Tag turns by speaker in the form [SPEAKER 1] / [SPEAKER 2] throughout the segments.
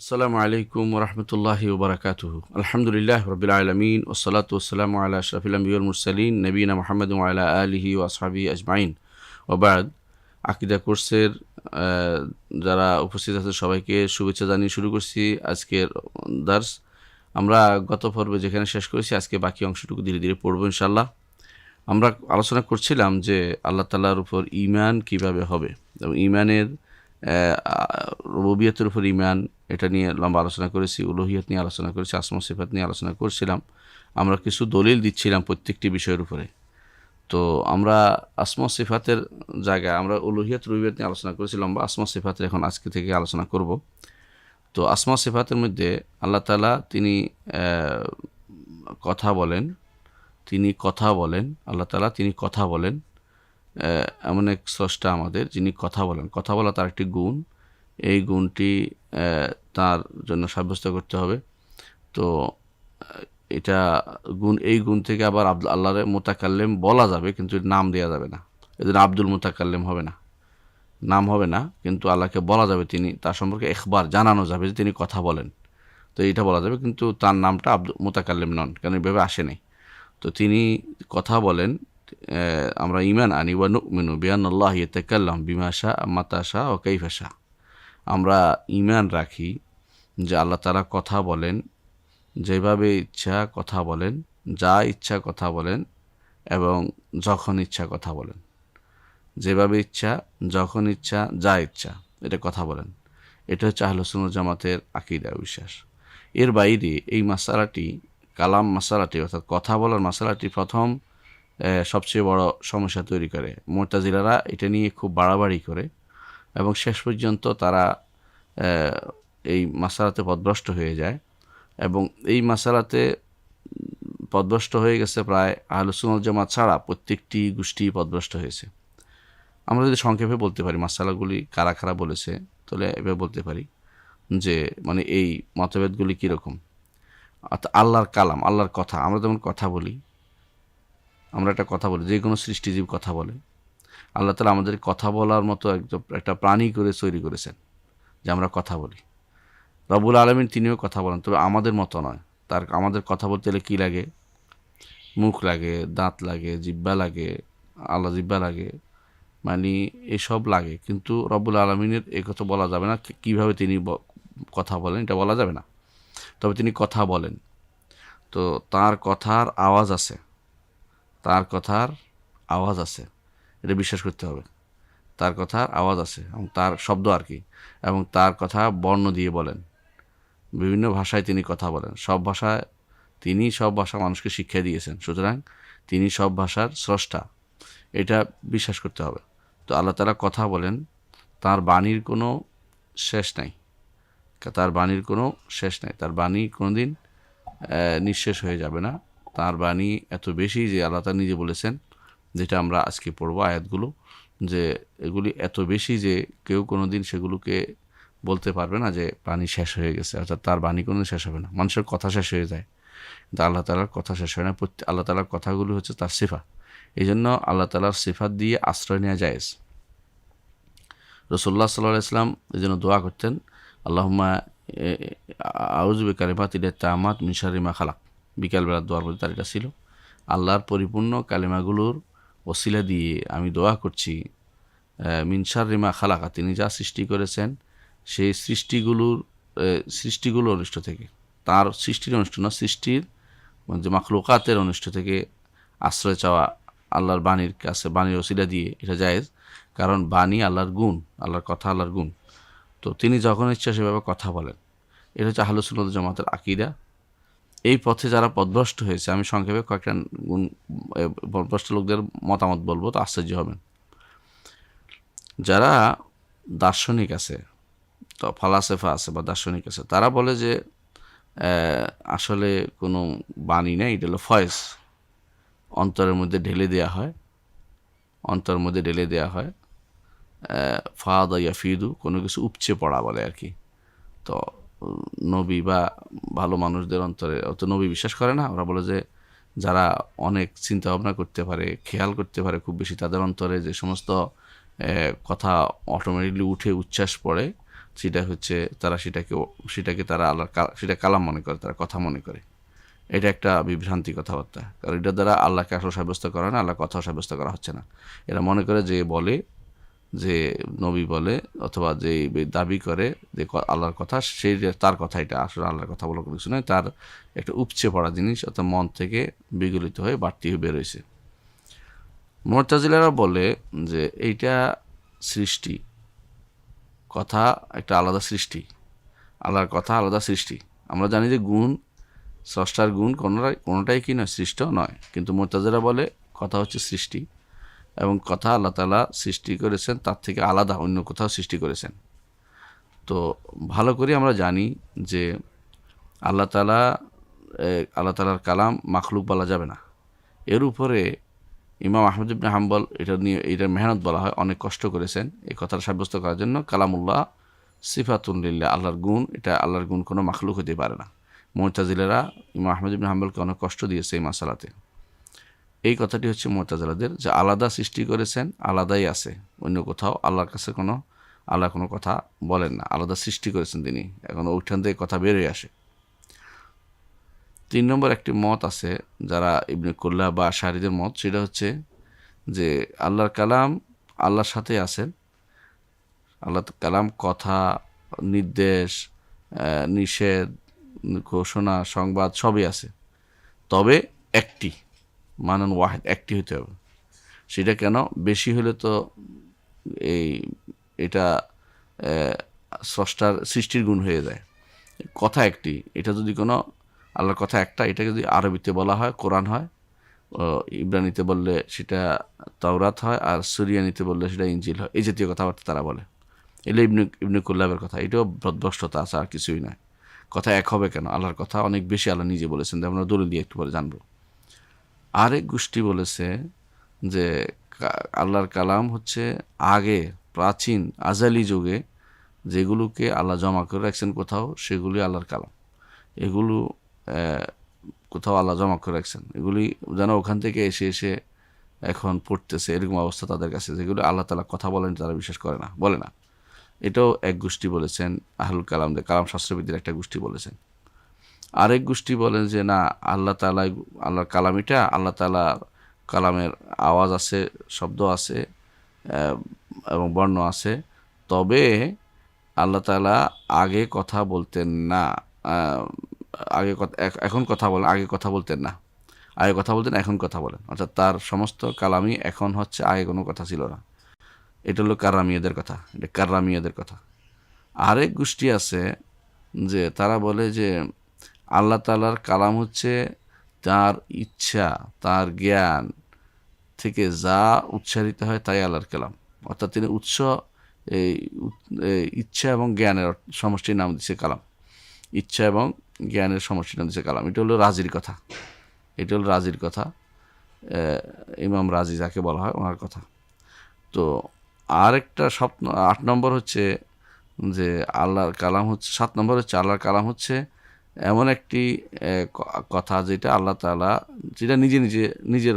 [SPEAKER 1] আসসালামু আলাইকুম ওরহমতুল্লাহি ওবরাকাতুহু। আলহামদুলিল্লাহ রবিল আলমিন ওসলাতু ওসালামু আলা আশরাফিল আম্বিয়া ওয়াল মুরসালিন নবীনা মুহাম্মদ ওয়া আলা আলিহি ওয়া আসহাবিহি আজমাইন। ওবাদ আকীদা কোর্সের যারা উপস্থিত আছে সবাইকে শুভেচ্ছা জানিয়ে শুরু করছি আজকের দার্স। আমরা গত পর্বে যেখানে শেষ করেছি আজকে বাকি অংশটুকু ধীরে ধীরে পড়বো ইনশাআল্লাহ। আমরা আলোচনা করছিলাম যে আল্লাহ তাআলার উপর ঈমান কিভাবে হবে এবং ঈমানের রুবুবিয়তের উপর ঈমান, এটা নিয়ে লম্বা আলোচনা করেছি। উলুহিয়ত নিয়ে আলোচনা করেছি, আসমা সিফাত নিয়ে আলোচনা করছিলাম। আমরা কিছু দলিল দিচ্ছিলাম প্রত্যেকটি বিষয়ের উপরে। তো আমরা আসমা সিফাতের জায়গায় আমরা উলুহিয়ত রুবুবিয়ত নিয়ে আলোচনা করেছি লম্বা। আসমা সিফাতের এখন আজকে থেকে আলোচনা করব। তো আসমা সিফাতের মধ্যে আল্লাহ তাআলা তিনি কথা বলেন, আল্লাহ তাআলা তিনি কথা বলেন। এমন এক স্রষ্টা আমাদের যিনি কথা বলেন। কথা বলা তার একটি গুণ। এই গুণটি তার জন্য সাব্যস্ত করতে হবে। তো এটা এই গুণ থেকে আবার আল্লাহর মুতাকাল্লিম বলা যাবে, কিন্তু নাম দেওয়া যাবে না। এজন্য আব্দুল মুতাকাল্লিম হবে না, নাম হবে না, কিন্তু আল্লাহকে বলা যাবে, তিনি তার সম্পর্কে ইখবার জানানো যাবে যে তিনি কথা বলেন। তো এইটা বলা যাবে, কিন্তু তার নামটা আব্দুল মুতাকাল্লিম নন, কারণ এইভাবে আসেনি। তো তিনি কথা বলেন। আমরা ঈমান আনি ওয়া নুমিনু বিআন্নাল্লাহ ইয়াতাকাল্লাম বিমা শাআ মাতা শাআ ওয়া কাইফা শাআ। আমরা ঈমান রাখি যে আল্লাহ তাআলা কথা বলেন, যেভাবে ইচ্ছা কথা বলেন, যা ইচ্ছা কথা বলেন এবং যখন ইচ্ছা কথা বলেন। যেভাবে ইচ্ছা, যখন ইচ্ছা, যা ইচ্ছা, এটা কথা বলেন। এটা হচ্ছে আহলে সুন্নাত ওয়াল জামাতের আকীদা বিশ্বাস। এর বাইরে এই মাসালাটি, কালাম মাসালাটি অর্থাৎ কথা বলার মাসালাটি প্রথম সবচেয়ে বড় সমস্যা তৈরি করে। মুতাজিলারা এটা নিয়ে খুব বাড়াবাড়ি করে এবং শেষ পর্যন্ত তারা এই মাসালাতে পথভ্রষ্ট হয়ে যায়। এবং এই মাসালাতে পথভ্রষ্ট হয়ে গেছে প্রায় আহলে সুন্নাত ওয়াল জামাত ছাড়া প্রত্যেকটি গোষ্ঠী পথভ্রষ্ট হয়েছে। আমরা যদি সংক্ষেপে বলতে পারি মাসালাগুলি কারা কারা বলেছে, তাহলে এভাবে বলতে পারি যে মানে এই মতভেদগুলি কীরকম। অর্থাৎ আল্লাহর কালাম, আল্লাহর কথা, আমরা যেমন কথা বলি, আমরা একটা কথা বলি, যে কোনো সৃষ্টিজীব কথা বলে। আল্লাহ তাআলা আমাদের কথা বলার মতো একটা প্রাণী করে তৈরি করেছেন যে আমরা কথা বলি। রব্বুল আলামিন তিনিও কথা বলেন, তবে আমাদের মতো নয়। আমাদের কথা বলতে গেলে কী লাগে? মুখ লাগে, দাঁত লাগে, জিহ্বা লাগে, জিহ্বা লাগে, মানে এসব লাগে। কিন্তু রব্বুল আলামিনের এই কথা বলা যাবে না, কীভাবে তিনি কথা বলেন এটা বলা যাবে না। তবে তিনি কথা বলেন। তো তার কথার আওয়াজ আছে, এটা বিশ্বাস করতে হবে। তার কথার আওয়াজ আছে এবং তার শব্দ আর কি, এবং তার কথা বর্ণ দিয়ে বলেন। বিভিন্ন ভাষায় তিনি কথা বলেন। সব ভাষা মানুষকে শিক্ষা দিয়েছেন, সুতরাং তিনি সব ভাষার স্রষ্টা, এটা বিশ্বাস করতে হবে। তো আল্লাহ তাআলা কথা বলেন, তার বাণীর কোনো শেষ নাই, তার বাণী কোনোদিন নিঃশেষ হয়ে যাবে না। তার বাণী এত বেশি যে আল্লাহ তাআলা নিজে বলেছেন, যেটা আমরা আজকে পড়ব আয়াতগুলো, যে এগুলি এত বেশি যে কেউ কোনোদিন সেগুলোকে বলতে পারবে না যে বাণী শেষ হয়ে গেছে। অর্থাৎ তার বাণী কোনোদিন শেষ হবে না। মানুষের কথা শেষ হয়ে যায়, কিন্তু আল্লাহ তাআলার কথা শেষ হয় না। আল্লাহ তাআলার কথাগুলি হচ্ছে তার সিফাত। এই জন্য আল্লাহ তাআলার সিফাত দিয়ে আশ্রয় নেওয়া জায়েজ। রাসূলুল্লাহ সাল্লাল্লাহু আলাইহি ওয়াসাল্লাম এই জন্য দোয়া করতেন, আল্লাহুম্মা আউযু বিকালিমাতিল্লাহি তাম্মাত মিন শাররি মা খালাক। বিকালবেলার দোয়ার মধ্যে তার এটা ছিল, আল্লাহর পরিপূর্ণ কালিমাগুলোর ওসিলা দিয়ে আমি দোয়া করছি মিন শাররি মা খালাকা, তিনি যা সৃষ্টি করেছেন সেই সৃষ্টিগুলোর অনিষ্ট থেকে, তার সৃষ্টির অনিষ্ট না, সৃষ্টির যে মাখলুকাতের অনিষ্ট থেকে আশ্রয় চাওয়া আল্লাহর বাণীর কাছে, বাণীর ওসিলা দিয়ে, এটা জায়েজ। কারণ বাণী আল্লাহর গুণ, আল্লাহর কথা আল্লাহর গুণ। তো তিনি যখন ইচ্ছা সেভাবে কথা বলেন। এটা হচ্ছে আহলে সুন্নাত ওয়াল জামাতের আকীদা। এই পথে যারা পথভ্রষ্ট হয়েছে, আমি সংক্ষেপে কয়েকটা পথভ্রষ্ট লোকদের মতামত বলবো, তো আশ্চর্য হবেন। যারা দার্শনিক আছে, তো ফালাসেফা আছে বা দার্শনিক আছে, তারা বলে যে আসলে কোনো বাণী নেই, এটা হলো ফয়েজ, অন্তরের মধ্যে ঢেলে দেওয়া হয়। ফাদা ইয়াফিদু, কোনো কিছু উপচে পড়া বলে আর কি। তো নবী বা ভালো মানুষদের অন্তরে, অত নবী বিশ্বাস করে না, ওরা বলে যে যারা অনেক চিন্তা ভাবনা করতে পারে, খেয়াল করতে পারে খুব বেশি, তাদের অন্তরে যে সমস্ত কথা অটোমেটিকলি উঠে উচ্ছ্বাস পড়ে, সেটা হচ্ছে সেটাকে তারা সেটা কালাম মনে করে, তারা কথা মনে করে। এটা একটা বিভ্রান্তি কথাবার্তা, কারণ এটা দ্বারা আল্লাহকে আসলে সাব্যস্ত করা না, আল্লাহ কথাও সাব্যস্ত করা হচ্ছে না। এরা মনে করে যে বলে, যে নবী বলে অথবা যে দাবি করে যে আল্লাহর কথা, সেই তার কথা, এটা আসলে আল্লাহর কথা বলে কিছু নয়, তার একটা উপচে পড়া জিনিস অর্থাৎ মন থেকে বিগলিত হয়ে বাড়তি হয়ে বেরোয়েছে। মুতাজিলারা বলে যে এইটা সৃষ্টি, কথা একটা আলাদা সৃষ্টি, আল্লাহর কথা আলাদা সৃষ্টি। আমরা জানি যে গুণ, স্রষ্টার গুণ কোনোটাই কি নয়, সৃষ্ট নয়, কিন্তু মুতাজিলা বলে কথা হচ্ছে সৃষ্টি, এবং কথা আল্লাহ তাআলা সৃষ্টি করেছেন, তার থেকে আলাদা অন্য কোথাও সৃষ্টি করেছেন। তো ভালো করে আমরা জানি যে আল্লাহ তাআলার কালাম মাখলুক বলা যাবে না। এর উপরে ইমাম আহমদ ইবনে হাম্বল এটার মেহনত বলা হয়, অনেক কষ্ট করেছেন এই কথাটা সাব্যস্ত করার জন্য। কালামুল্লাহ সিফাতুন লিল্লাহ, আল্লাহর গুণ, এটা আল্লাহর গুণ কোনো মাখলুক হতে পারে না। মুতাজিলারা ইমাম আহমদ ইবনে হাম্বলকে অনেক কষ্ট দিয়েছে এই মাসালাতে। এই কথাটি হচ্ছে মুতাজিলাদের, যে আলাদা সৃষ্টি করেছেন, আলাদাই আছে, অন্য কোথাও আল্লাহর কাছে আল্লাহ কোনো কথা বলেন না, আলাদা সৃষ্টি করেছেন তিনি, এখন ওইখান থেকে কথা বেরোয় আসে। 3 নম্বর একটি মত আছে যারা ইবনে কুল্লাহ বা আশআরীদের মত, সেটা হচ্ছে যে আল্লাহর কালাম আল্লাহর সাথে আছেন, আল্লাহর কালাম কথা, নির্দেশ, নিষেধ, ঘোষণা, সংবাদ সবই আছে, তবে একটি, মানান ওয়াহিদ, একটি হতে হবে। সেটা কেন? বেশি হলে তো এটা স্রষ্টার সৃষ্টির গুণ হয়ে যায়। কথা একটি, এটা যদি কোনো আল্লাহর কথা একটা, এটাকে যদি আরবিতে বলা হয় কোরআন হয়, ইব্রানিতে বললে সেটা তাওরাত হয়, আর সুরিয়ানিতে বললে সেটা ইনজিল হয়, এই জাতীয় কথাবার্তা তারা বলে। এগুলো ইবনে কুল্লাবের কথা, এটাও ভ্রষ্টতা আছে, আর কিছুই নয়। কথা এক হবে কেন? আল্লাহর কথা অনেক বেশি আল্লাহ নিজে বলেছেন, আমরা দলিল দিয়ে একটু পরে জানবো। আরেক গোষ্ঠী বলেছে যে আল্লাহর কালাম হচ্ছে আগে প্রাচীন আজালি যুগে যেগুলোকে আল্লাহ জমা করে রাখছেন কোথাও, সেগুলি আল্লাহর কালাম। এগুলো কোথাও আল্লাহ জমা করে রাখছেন, এগুলি যেন ওখান থেকে এসে এসে এখন পড়তেছে, এরকম অবস্থা তাদের কাছে, যেগুলো আল্লাহ তাআলা কথা বলেন তারা বিশ্বাস করে না, বলে না। এটাও এক গোষ্ঠী বলেছেন, আহলুল কালামদের, কালাম শাস্ত্রবিদদের একটা গোষ্ঠী বলেছেন। আরেক গোষ্ঠী বলেন যে না, আল্লাহর কালাম এটা, আল্লাহ তাআলা কালামের আওয়াজ আছে, শব্দ আছে, এবং বর্ণ আছে, তবে আল্লাহ তাআলা আগে কথা বলতেন না, এখন কথা বলেন, আগে কথা বলতেন না, আগে কথা বলতেন, এখন কথা বলেন, অর্থাৎ তার সমস্ত কালামই এখন হচ্ছে, আগে কোনো কথা ছিল না। এটা হলো কারামিয়াদের কথা, এটা কারামিয়াদের কথা। আরেক গোষ্ঠী আছে যে তারা বলে যে আল্লাহ তাআলার কালাম হচ্ছে তার ইচ্ছা, তার জ্ঞান থেকে যা উচ্চারিত হয় তাই আল্লাহর কালাম, অর্থাৎ তিনি ইচ্ছা এবং জ্ঞানের সমষ্টির নাম দিচ্ছে কালাম, ইচ্ছা এবং জ্ঞানের সমষ্টির নাম দিচ্ছে কালাম। এটা হলো রাজির কথা, ইমাম রাজি যাকে বলা হয়, ওনার কথা। তো আরেকটা 8 নম্বর হচ্ছে যে আল্লাহর কালাম হচ্ছে, 7 নম্বর হচ্ছে আল্লাহর কালাম হচ্ছে এমন একটি কথা যেটা আল্লাহ তাআলা, যেটা নিজের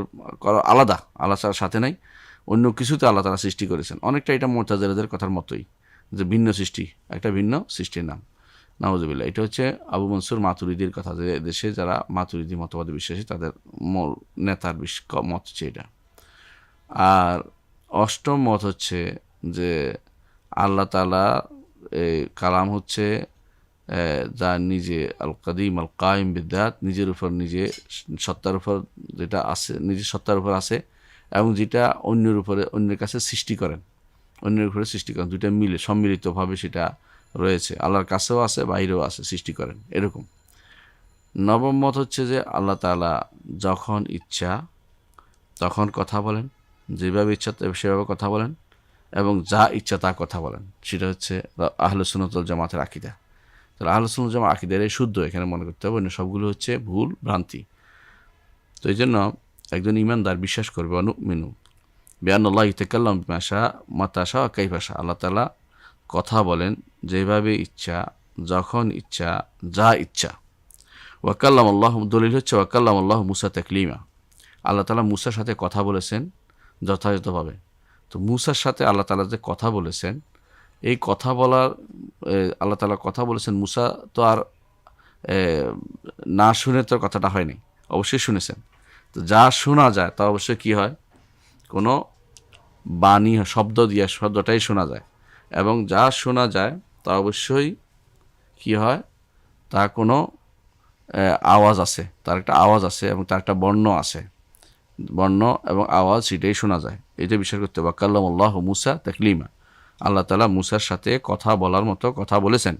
[SPEAKER 1] আলাদা, আল্লাহ তাআলার সাথে নাই, অন্য কিছুতে আল্লাহ তাআলা সৃষ্টি করেছেন। অনেকটা এটা মুতাজিলাদের কথার মতোই, যে ভিন্ন সৃষ্টি, একটা ভিন্ন সৃষ্টির নাম। নাউজুবিল্লাহ। এটা হচ্ছে আবু মনসুর মাতুরিদির কথা, যে দেশে যারা মাতুরিদি মতবাদে বিশ্বাসী তাদের মূল নেতার মত হচ্ছে এটা। আর 8ম মত হচ্ছে যে আল্লাহ তাআলা কালাম হচ্ছে যা নিজে আল কাদিম আল কায়েম বিদ্যাত, নিজের উপর সত্তার উপর যেটা আছে, নিজের সত্তার উপর আছে, এবং যেটা অন্যের কাছে সৃষ্টি করেন, অন্যের উপরে সৃষ্টি করেন, দুইটা মিলে সম্মিলিতভাবে সেটা রয়েছে, আল্লাহর কাছেও আছে, বাইরেও আছে, সৃষ্টি করেন, এরকম। 9ম মত হচ্ছে যে আল্লাহ তাআলা যখন ইচ্ছা তখন কথা বলেন, যেভাবে ইচ্ছা সেভাবে কথা বলেন, এবং যা ইচ্ছা তা কথা বলেন। সেটা হচ্ছে আহলে সুন্নাত ওয়াল জামাতের আকীদা। তাহলে আহলে সুন্নাত ওয়াল জামাত আকীদার শুদ্ধ এখানে মনে করতে হবে, অন্য সবগুলো হচ্ছে ভুল ভ্রান্তি। তো এই জন্য একজন ইমানদার বিশ্বাস করবে, অনুমিনু বিআন্নাল্লাহ ইয়াতাকাল্লামু বিমা শাআ মাতা শাআ কাইফা শাআ, আল্লাহ তাআলা কথা বলেন যেভাবে ইচ্ছা, যখন ইচ্ছা, যা ইচ্ছা। ওয়া কাল্লামাল্লাহু, দলিল হচ্ছে ওয়া কাল্লামাল্লাহু মূসা তাকলিমা, আল্লাহ তাআলা মূসার সাথে কথা বলেছেন যথাযথভাবে। তো মূসার সাথে আল্লাহ তাআলা যে কথা বলেছেন, এই কথা বলার আল্লাহ তাআলা কথা বলেছেন, মুসা তো আর না শুনে তো কথাটা হয়নি, অবশ্যই শুনেছেন। তো যা শোনা যায় তা অবশ্যই কী হয়, কোনো বাণী শব্দ দিয়ে শব্দটাই শোনা যায়, এবং যা শোনা যায় তা অবশ্যই কী হয়, তা কোনো আওয়াজ আছে, তার একটা আওয়াজ আছে এবং তার একটা বর্ণ আছে, বর্ণ এবং আওয়াজ সেটাই শোনা যায়। এটা বিশ্বাস করতে হবে। কাল্লামাল্লাহু মুসা তাকলিমা, আল্লাহ তাআলা মুসার সাথে কথা বলার মতো কথা বলেছেন।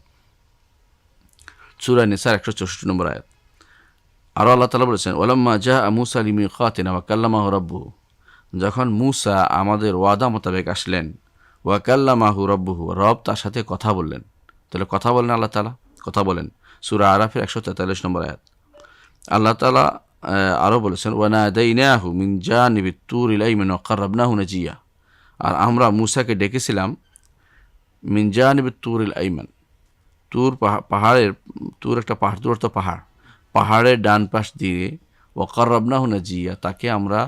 [SPEAKER 1] সূরা নিসার 164 নম্বর আয়াত। আরও আল্লাহ তাআলা বলেছেন, ওয়ালাম্মা জাআ মুসা লিমিকাতিনা ওয়া কাল্লামাহু রাব্বুহু, যখন মুসা আমাদের ওয়াদা মোতাবেক আসলেন, ওয়া কাল্লামাহু রাব্বুহু, রব তার সাথে কথা বললেন। তাহলে কথা বলেন, আল্লাহ তাআলা কথা বলেন। সূরা আরাফের 143 নম্বর আয়াত। আল্লাহ তাআলা আরও বলেছেন, ওয়া নাদাইনাহু মিন জানিবিত তুরিল আইমান ওয়া কাররাবনাহু নাজিয়া, আর আমরা মুসাকে ডেকেছিলাম মিন জানিবিত তুরিল আইমান, তুর পাহাড়ের, তুর একটা পাহাড়, তুর তো পাহাড়, পাহাড়ের ডান পাশ দিয়ে, ওয়া কাররাবনাহু নাজিয়া, তাকে আমরা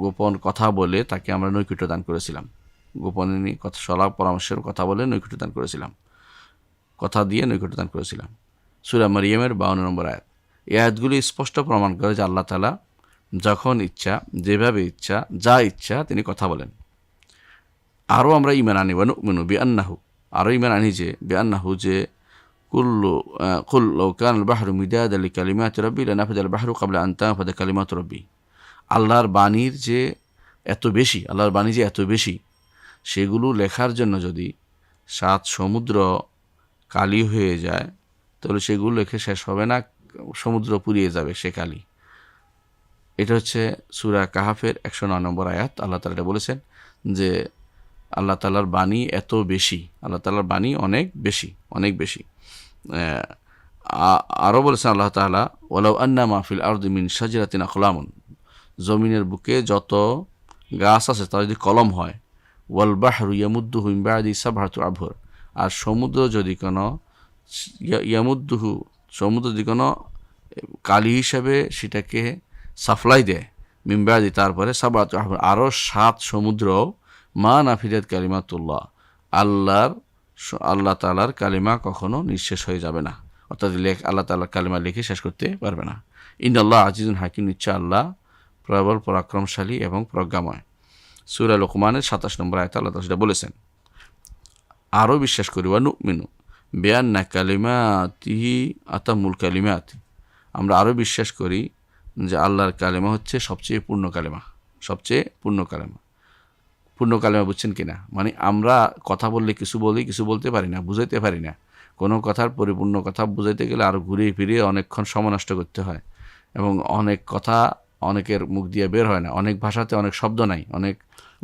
[SPEAKER 1] গোপন কথা বলে তাকে আমরা নৈকট্য দান করেছিলাম, গোপনে কথা সলাপ পরামর্শের কথা বলে নৈকট্য দান করেছিলাম, কথা দিয়ে নৈকট্য দান করেছিলাম। সূরা মারিয়ামের 52 নম্বর আয়াত। এই আয়াতগুলি স্পষ্ট প্রমাণ করে যে আল্লাহ তাআলা যখন ইচ্ছা, যেভাবে ইচ্ছা, যা ইচ্ছা তিনি কথা বলেন। আরও আমরা ঈমান আনি, ওয়া নুমিনু বিআন্নাহু, আরও ঈমান আনি যে বিআন্নাহু, যে কুল লাউ কানাল বাহরু মিদাদান লিকালিমাতি রাব্বি লানাফাদাল বাহরু ক্বাবলা আন তানফাদা কালিমাতু রাব্বি, আল্লাহর বাণীর যে এত বেশি, আল্লাহর বাণী যে এত বেশি, সেগুলো লেখার জন্য যদি 7 সমুদ্র কালি হয়ে যায়, তাহলে সেগুলো লেখে শেষ হবে না, সমুদ্র পুড়িয়ে যাবে সে কালি। এটা হচ্ছে সূরা কাহাফের 109 নম্বর আয়াত। আল্লাহ তাআলা বলেছেন যে আল্লাহ তাআলার বাণী এত বেশি, আল্লাহ তাআলার বাণী অনেক বেশি, অনেক বেশি। আরও বলেছেন আল্লাহ তাআলা, ওয়ালাউ আন্না মা ফিল আরদি মিন শাজারাতিন আকলামুন, জমিনের বুকে যত গাছ আছে তা যদি কলম হয়, ওয়াল বাহরু ইয়ামুদ্দুহু মিন বাদি সাবআতি আবহুর, আর সমুদ্র যদি কোনো ইয়ামুদ্দুহু, সমুদ্র যদি কোনো কালি হিসাবে সেটাকে সাপ্লাই দেয়, মিন বাদি, তারপরে সাবআতি আবহুর, আরও 7 সমুদ্র, মা নাফিদাত কালিমাতুল্লাহ, আল্লাহ তাআলার কালিমা কখনো নিঃশেষ হয়ে যাবে না, অর্থাৎ আল্লাহ তাআলার কালিমা লিখে শেষ করতে পারবে না। ইন্নাল্লাহ আজিজুন হাকিম, নিশ্চয় আল্লাহ প্রবল পরাক্রমশালী এবং প্রজ্ঞাময়। সূরা লোকমানের 27 নম্বর আয়াতে আল্লাহ তাআলা সেটা বলেছেন। আরও বিশ্বাস করি, ওয়া নুমিনু বিআন্না কালিমাতিহি আতামুল কালিমাত, আমরা আরও বিশ্বাস করি যে আল্লাহর কালেমা হচ্ছে সবচেয়ে পূর্ণ কালেমা, সবচেয়ে পূর্ণ কালেমা। পূর্ণ কালেমা বুঝছেন কিনা? মানে আমরা কথা বললে কিছু বলি, কিছু বলতে পারি না, বুঝাইতে পারি না। কোনো কথার পরিপূর্ণ কথা বুঝাইতে গেলে আরও ঘুরিয়ে ফিরিয়ে অনেকক্ষণ সময় নষ্ট করতে হয়, এবং অনেক কথা অনেকের মুখ দিয়ে বের হয় না। অনেক ভাষাতে অনেক শব্দ নাই, অনেক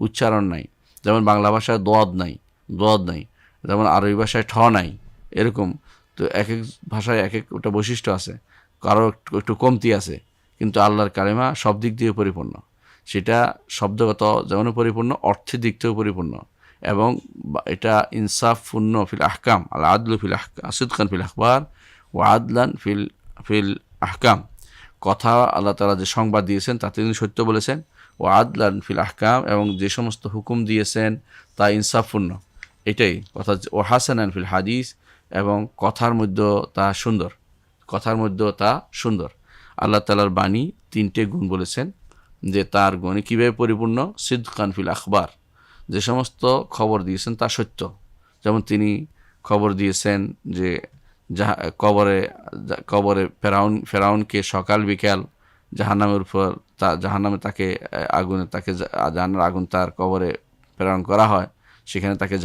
[SPEAKER 1] উচ্চারণ নাই। যেমন বাংলা ভাষায় দোয়াদ নাই, যেমন আরবি ভাষায় ঠ নাই, এরকম। তো এক এক ভাষায় এক এক ওটা বৈশিষ্ট্য আছে, কারো একটু কমতি আছে, কিন্তু আল্লাহর কালেমা সব দিক দিয়ে পরিপূর্ণ। সেটা শব্দগত যেমন পরিপূর্ণ, অর্থের দিক থেকেও পরিপূর্ণ, এবং এটা ইনসাফপূর্ণ ফিল আহকাম, আল আদলু ফিল আহকাম, সিদকান ফিল আখবার ও আদলান ফিল আহকাম। কথা আল্লাহ তাআলা যে সংবাদ দিয়েছেন তাতে তিনি সত্য বলেছেন, ও আদলান ফিল আহকাম, এবং যে সমস্ত হুকুম দিয়েছেন তা ইনসাফপূর্ণ। এটাই কথা। ও হাসানান ফিল হাদিস, এবং কথার মধ্যে তা সুন্দর, কথার মধ্যে তা সুন্দর। আল্লাহ তাআলার বাণী 3টে গুণ বলেছেন যে তার গুণে কীভাবে পরিপূর্ণ। সিদকান ফিল আখবার, যে সমস্ত খবর দিয়েছেন তা সত্য। যেমন তিনি খবর দিয়েছেন যে কবরে ফেরাউনকে সকাল বিকাল জাহান্নামের উপর, জাহান্নামে তাকে আগুনে, তাকে জাহান্নামের আগুন তার কবরে প্রেরণ করা হয়, সেখানে তাকে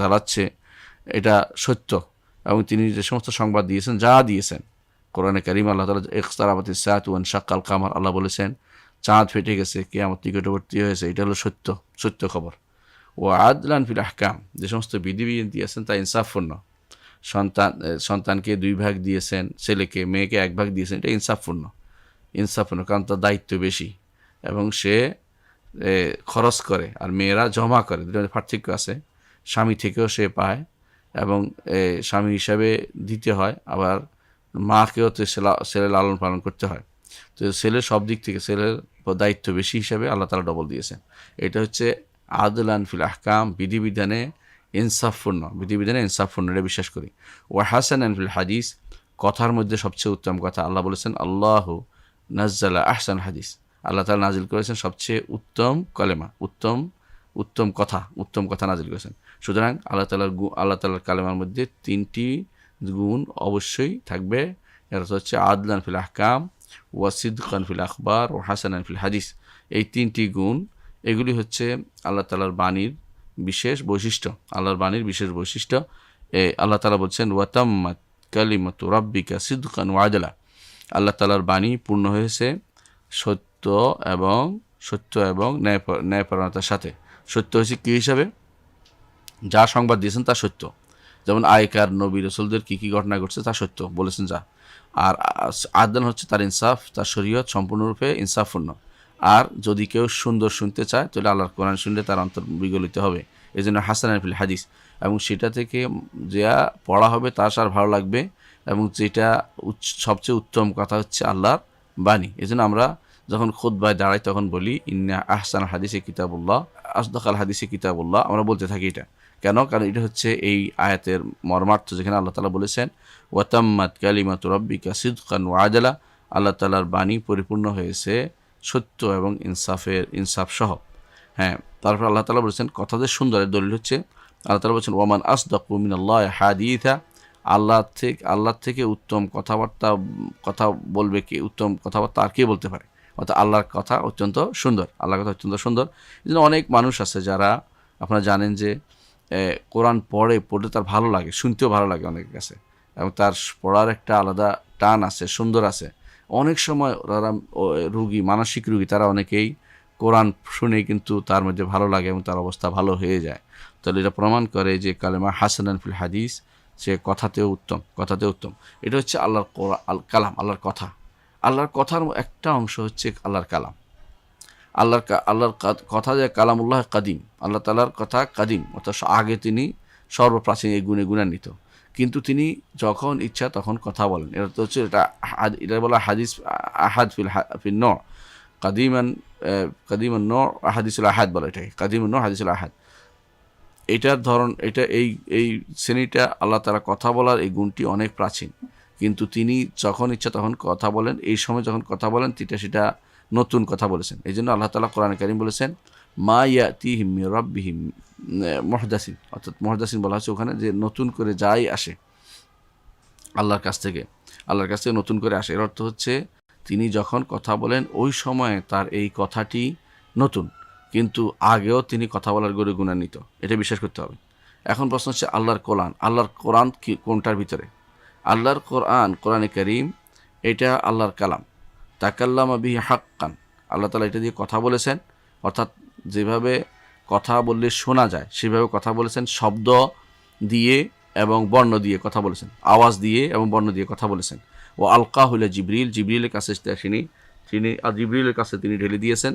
[SPEAKER 1] জ্বালাচ্ছে, এটা সত্য। এবং তিনি যে সমস্ত সংবাদ দিয়েছেন, যা দিয়েছেন, কোরআনে কারীম আল্লাহ তাআলা ইকতারাবাতিস সাআতু ওয়ানশাক্কাল কামার, আল্লাহ বলেছেন চাঁদ ফেটে গেছে, কিয়ামত নিকটবর্তী হয়েছে, এটা হলো সত্য খবর। ও আদলান ফিল আহকাম, যে সমস্ত বিধিবিধান দিয়েছেন তা ইনসাফপূর্ণ। সন্তানকে 2 ভাগ দিয়েছেন, ছেলেকে মেয়েকে 1 ভাগ দিয়েছেন, এটা ইনসাফপূর্ণ, কারণ তার দায়িত্ব বেশি, এবং সে খরচ করে, আর মেয়েরা জমা করে। দুটোর পার্থক্য আছে, স্বামী থেকেও সে পায়, এবং স্বামী হিসাবে দিতে হয়, আবার মাকেও তো ছেলে লালন পালন করতে হয়। তো ছেলের সব দিক থেকে ছেলের দায়িত্ব বেশি হিসাবে আল্লাহ তাআলা ডবল দিয়েছেন। এটা হচ্ছে আদলান ফিল আহকাম, বিধিবিধানে ইনসাফপূর্ণ, বিধিবিধানে ইনসাফপূর্ণ, এটা বিশ্বাস করি। ওয়া হাসানান ফিল হাদিস, কথার মধ্যে সবচেয়ে উত্তম কথা। আল্লাহ বলেছেন আল্লাহু নাজ্জালা আহসান হাদিস, আল্লাহ তাআলা নাজিল করেছেন সবচেয়ে উত্তম কলেমা, উত্তম কথা নাজিল করেছেন। সুতরাং আল্লাহ তাআলার কালেমার মধ্যে 3টি গুণ অবশ্যই থাকবে। এর হচ্ছে আদলান ফিল আহকাম, ওয়া সিদকান ফিল আখবার, ও হাসানান ফিল হাদিস। এই 3টি গুণ, এগুলি হচ্ছে আল্লাহ তাআলার বাণীর বিশেষ বৈশিষ্ট্য। আল্লাহর বাণীর বিশেষ বৈশিষ্ট্য। আল্লাহ তাআলা বলছেন ওয়াতাম্মাত কালিমাতু রাব্বিকা সিদকান ওয়া আদলা, আল্লাহ তাআলার বাণী পূর্ণ হয়েছে সত্য এবং ন্যায়পরায়ণতার সাথে। সত্য হয়েছে কী হিসাবে? যা সংবাদ দিয়েছেন তা সত্য, যেমন আগেকার নবী রসুলদের কী কী ঘটনা ঘটছে তা সত্য বলেছেন যা। আর আদলান হচ্ছে তার ইনসাফ, তার শরীয়ত সম্পূর্ণরূপে ইনসাফপূর্ণ। আর যদি কেউ সুন্দর শুনতে চায় তাহলে আল্লাহর কোরআন শুনলে তার অন্তর বিগলিত হবে, এই জন্য হাসানান ফিল হাদিস। এবং সেটা থেকে যা পড়া হবে তার সার ভালো লাগবে, এবং যেটা সবচেয়ে উত্তম কথা হচ্ছে আল্লাহর বাণী। এই জন্য আমরা যখন খুতবায় দাঁড়াই তখন বলি ইন্না আহসান হাদিসে কিতাবুল্লাহ, আসদাকাল হাদিসে কিতাবুল্লাহ, আমরা বলতে থাকি এটা কেন? কারণ এটা হচ্ছে এই আয়াতের মর্মার্থ, যেখানে আল্লাহ তাআলা বলেছেন ওয়াতাম্মাত কালিমাতু রাব্বিকা সিদকান ওয়া আদলা, আল্লাহ তাআলার বাণী পরিপূর্ণ হয়েছে সত্য এবং ইনসাফ সহ। হ্যাঁ, তারপর আল্লাহ তাআলা বলেছেন কথাদের সুন্দরের দলিল হচ্ছে আল্লাহ তাআলা বলেছেন ওয়ামান আসদাকু মিনাল্লাহি হাদিসা, আল্লাহ থেকে উত্তম কথা বলবে কে? উত্তম কথাবার্তা আর কে বলতে পারে? অর্থাৎ আল্লাহর কথা অত্যন্ত সুন্দর, আল্লাহর কথা অত্যন্ত সুন্দর। এই জন্য অনেক মানুষ আছে যারা আপনারা জানেন যে কোরআন পড়ে তার ভালো লাগে, শুনতেও ভালো লাগে অনেকের কাছে, এবং তার পড়ার একটা আলাদা টান আছে, সুন্দর আছে। অনেক সময় যারা মানসিক রুগী, তারা অনেকেই কোরআন শুনেই কিন্তু তার মধ্যে ভালো লাগে এবং তার অবস্থা ভালো হয়ে যায়। তাহলে এটা প্রমাণ করে যে কালেমা হাসানান ফিল হাদিস, সে কথাতেও উত্তম। এটা হচ্ছে আল্লাহর কালাম, আল্লাহর কথা। আল্লাহর কথার একটা অংশ হচ্ছে আল্লাহর কালাম। আল্লাহর কথা যে কালামুল্লাহ কাদিম, আল্লাহ তাআলার কথা কাদিম, অর্থাৎ আগে তিনি সর্বপ্রাচীন, এই গুণে গুণান্বিত, কিন্তু তিনি যখন ইচ্ছা তখন কথা বলেন। এটা তো হচ্ছে এটা বলা হাদিস আহাদ ফিল ন কাদিমান ন হাদিসুল আহাদ বলে, এটাকে কাদিমান ন হাদিসুল আহাদ। এটার ধরন, এটা এই শ্রেণীটা আল্লাহ তাআলা কথা বলার এই গুণটি অনেক প্রাচীন, কিন্তু তিনি যখন ইচ্ছা তখন কথা বলেন। এই সময় যখন কথা বলেন সেটা নতুন কথা বলেছেন। এই জন্য আল্লাহ তাআলা কোরআনে কারীম বলেছেন মা ইয়াতিহিম মির রাব্বিহিম মুহদাসিন, অর্থাৎ মুহদাসিন বলা হচ্ছে ওখানে যে নতুন করে যাই আসে আল্লাহর কাছ থেকে নতুন করে আসে। এর অর্থ হচ্ছে তিনি যখন কথা বলেন ওই সময়ে তার এই কথাটি নতুন, কিন্তু আগেও তিনি কথা বলার গরু গুণান্বিত, এটা বিশ্বাস করতে হবে। এখন প্রশ্ন হচ্ছে আল্লাহর কোরআন কি কোনটার ভিতরে? আল্লাহর কোরআনে কারীম এটা আল্লাহর কালাম, তাকাল্লামা বিহি হাক্কান, আল্লাহ তাআলা এটা দিয়ে কথা বলেছেন, অর্থাৎ যেভাবে কথা বললে শোনা যায় সেভাবে কথা বলেছেন, শব্দ দিয়ে এবং বর্ণ দিয়ে কথা বলেছেন, আওয়াজ দিয়ে এবং বর্ণ দিয়ে কথা বলেছেন। ও আলকাহু ইলা জিবরিলের কাছে জিবরিলের কাছে তিনি ঢেলে দিয়েছেন,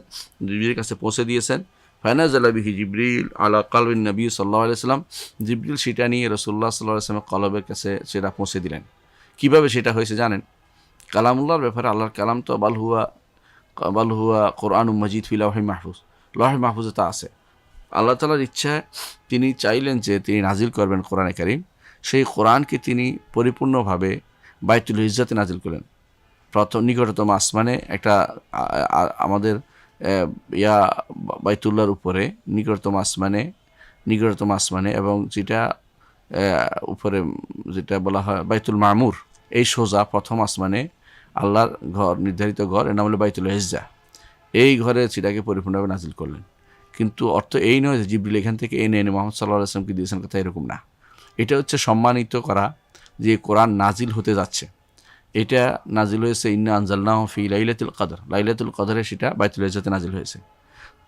[SPEAKER 1] জিবরিলের কাছে পৌঁছে দিয়েছেন। ফানাজালা বিহি জিবরিল আলা কলবিন নবী সাল্লাল্লাহু আলাইহি ওয়াসাল্লাম, জিবরিল সেটা নিয়ে রাসূলুল্লাহ সাল্লাল্লাহু আলাইহি ওয়াসাল্লামের কলবের কাছে সেটা পৌঁছে দিলেন। কিভাবে সেটা হয়েছে জানেন? কালামুল্লাহর ব্যাপারে আল্লাহর কালাম তো বাল হুয়া কোরআনুম মাজিদ ফি লাওহি মাহফুজ, লওহে মাহফুজে তা আছে। আল্লাহ তাআলার ইচ্ছা তিনি চাইলেন যে তিনি নাজিল করবেন কোরআনে কারীম, সেই কোরআনকে তিনি পরিপূর্ণভাবে বাইতুল ইজ্জাতে নাজিল করলেন, প্রথম নিকটতম আসমানে, একটা আমাদের বাইতুল্লাহর উপরে নিকটতম আসমানে, এবং যেটা উপরে যেটা বলা হয় বাইতুল মামুর, এই সোজা প্রথম আসমানে আল্লাহর ঘর, নির্ধারিত ঘর, এর নাম হলো বাইতুল ইজ্জা। এই ঘরে সেটাকে পরিপূর্ণভাবে নাজিল করলেন। কিন্তু অর্থ এই নয় যে জিবরিল এখান থেকে এনে মুহাম্মদ সাল্লাল্লাহু আলাইহি ওয়াসাল্লামকে দিয়েছেন, কথা এরকম না। এটা হচ্ছে সম্মানিত করা যে কোরআন নাজিল হতে যাচ্ছে। এটা নাজিল হয়েছে ইন্না আনজালনাহু ফি লাইলাতুল কদরে, সেটা বাইতুল ইজ্জাতে নাজিল হয়েছে।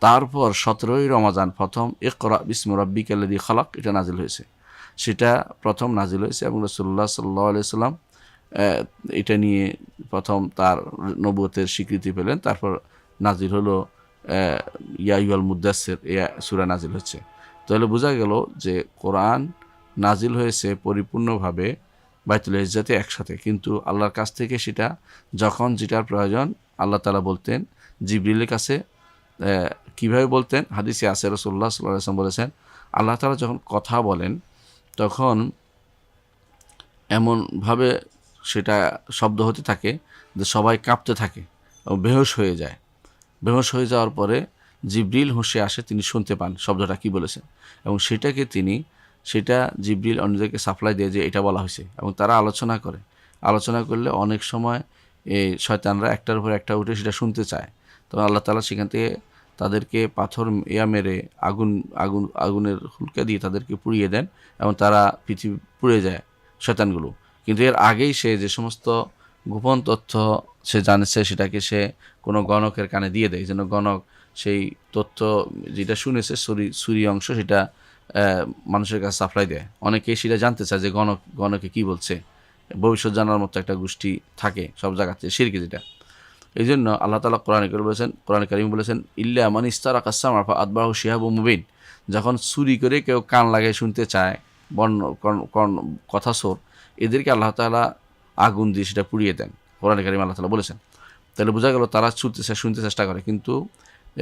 [SPEAKER 1] তারপর 17ই রমজান প্রথম ইকরা বিসমি রাব্বিকাল্লাযী খালাক, এটা নাজিল হয়েছে, সেটা প্রথম নাজিল হয়েছে, এবং রাসূলুল্লাহ সাল্লাল্লাহু আলাইহি ওয়াসাল্লাম এটা নিয়ে প্রথম তার নবুয়তের স্বীকৃতি পেলেন। তারপর নাজিল হলো ইয়া আইয়ুহাল মুদ্দাসসির, এই সূরা নাজিল হচ্ছে। তাহলে বোঝা গেল যে কোরআন নাজিল হয়েছে পরিপূর্ণভাবে বাইতুল ইজ্জাতে একসাথে, কিন্তু আল্লাহর কাছ থেকে সেটা যখন যেটার প্রয়োজন আল্লাহ তাআলা বলতেন জিবরিলের কাছে কীভাবে বলতেন? হাদিসে আছে রাসূলুল্লাহ সাল্লাল্লাহু আলাইহি ওয়াসাল্লাম বলেছেন, আল্লাহ তাআলা যখন কথা বলেন তখন এমনভাবে সেটা শব্দ হতে থাকে যে সবাই কাঁপতে থাকে এবং বেহুশ হয়ে যায়। বেহুশ হয়ে যাওয়ার পরে জিবরিল হোশে আসে, তিনি শুনতে পান শব্দটা কী বলেছেন, এবং সেটা জিবরিল অন্যদেরকে সাপ্লাই দেয় যে এটা বলা হয়েছে, এবং তারা আলোচনা করলে অনেক সময় এই শয়তানরা একটার উপর একটা উঠে সেটা শুনতে চায়। তখন আল্লাহ তাআলা সেখান থেকে তাদেরকে পাথর মেরে আগুনের হুলকা দিয়ে তাদেরকে পুড়িয়ে দেন, এবং তারা পৃথিবী পুড়ে যায় শয়তানগুলো। কিন্তু এর আগেই সে যে সমস্ত গোপন তথ্য সে জানছে সেটাকে সে কোনো গণকের কানে দিয়ে দেয়, এই জন্য গণক সেই তথ্য যেটা শুনেছে সুরি অংশ সেটা মানুষের কাছে সাপ্লাই দেয়। অনেকেই সেটা জানতে চায় যে গণকে কি বলছে, ভবিষ্যৎ জানার মতো একটা গোষ্ঠী থাকে সব জায়গাতে, শিরকি যেটা। এই জন্য আল্লাহ তাআলা কোরআনে কারীম বলেছেন ইল্লা মান ইস্তারাকা আস-সামআ ফা আতবাহু শিহাবুম মুবিন। যখন চুরি করে কেউ কান লাগায় শুনতে চায় কথা সোর, এদেরকে আল্লাহ তাআলা আগুন দিয়ে সেটা পুড়িয়ে দেন। কোরআনে কারীমে আল্লাহ তাআলা বলেছেন। তাহলে বোঝা গেল তারা শুনতে চেষ্টা করে, কিন্তু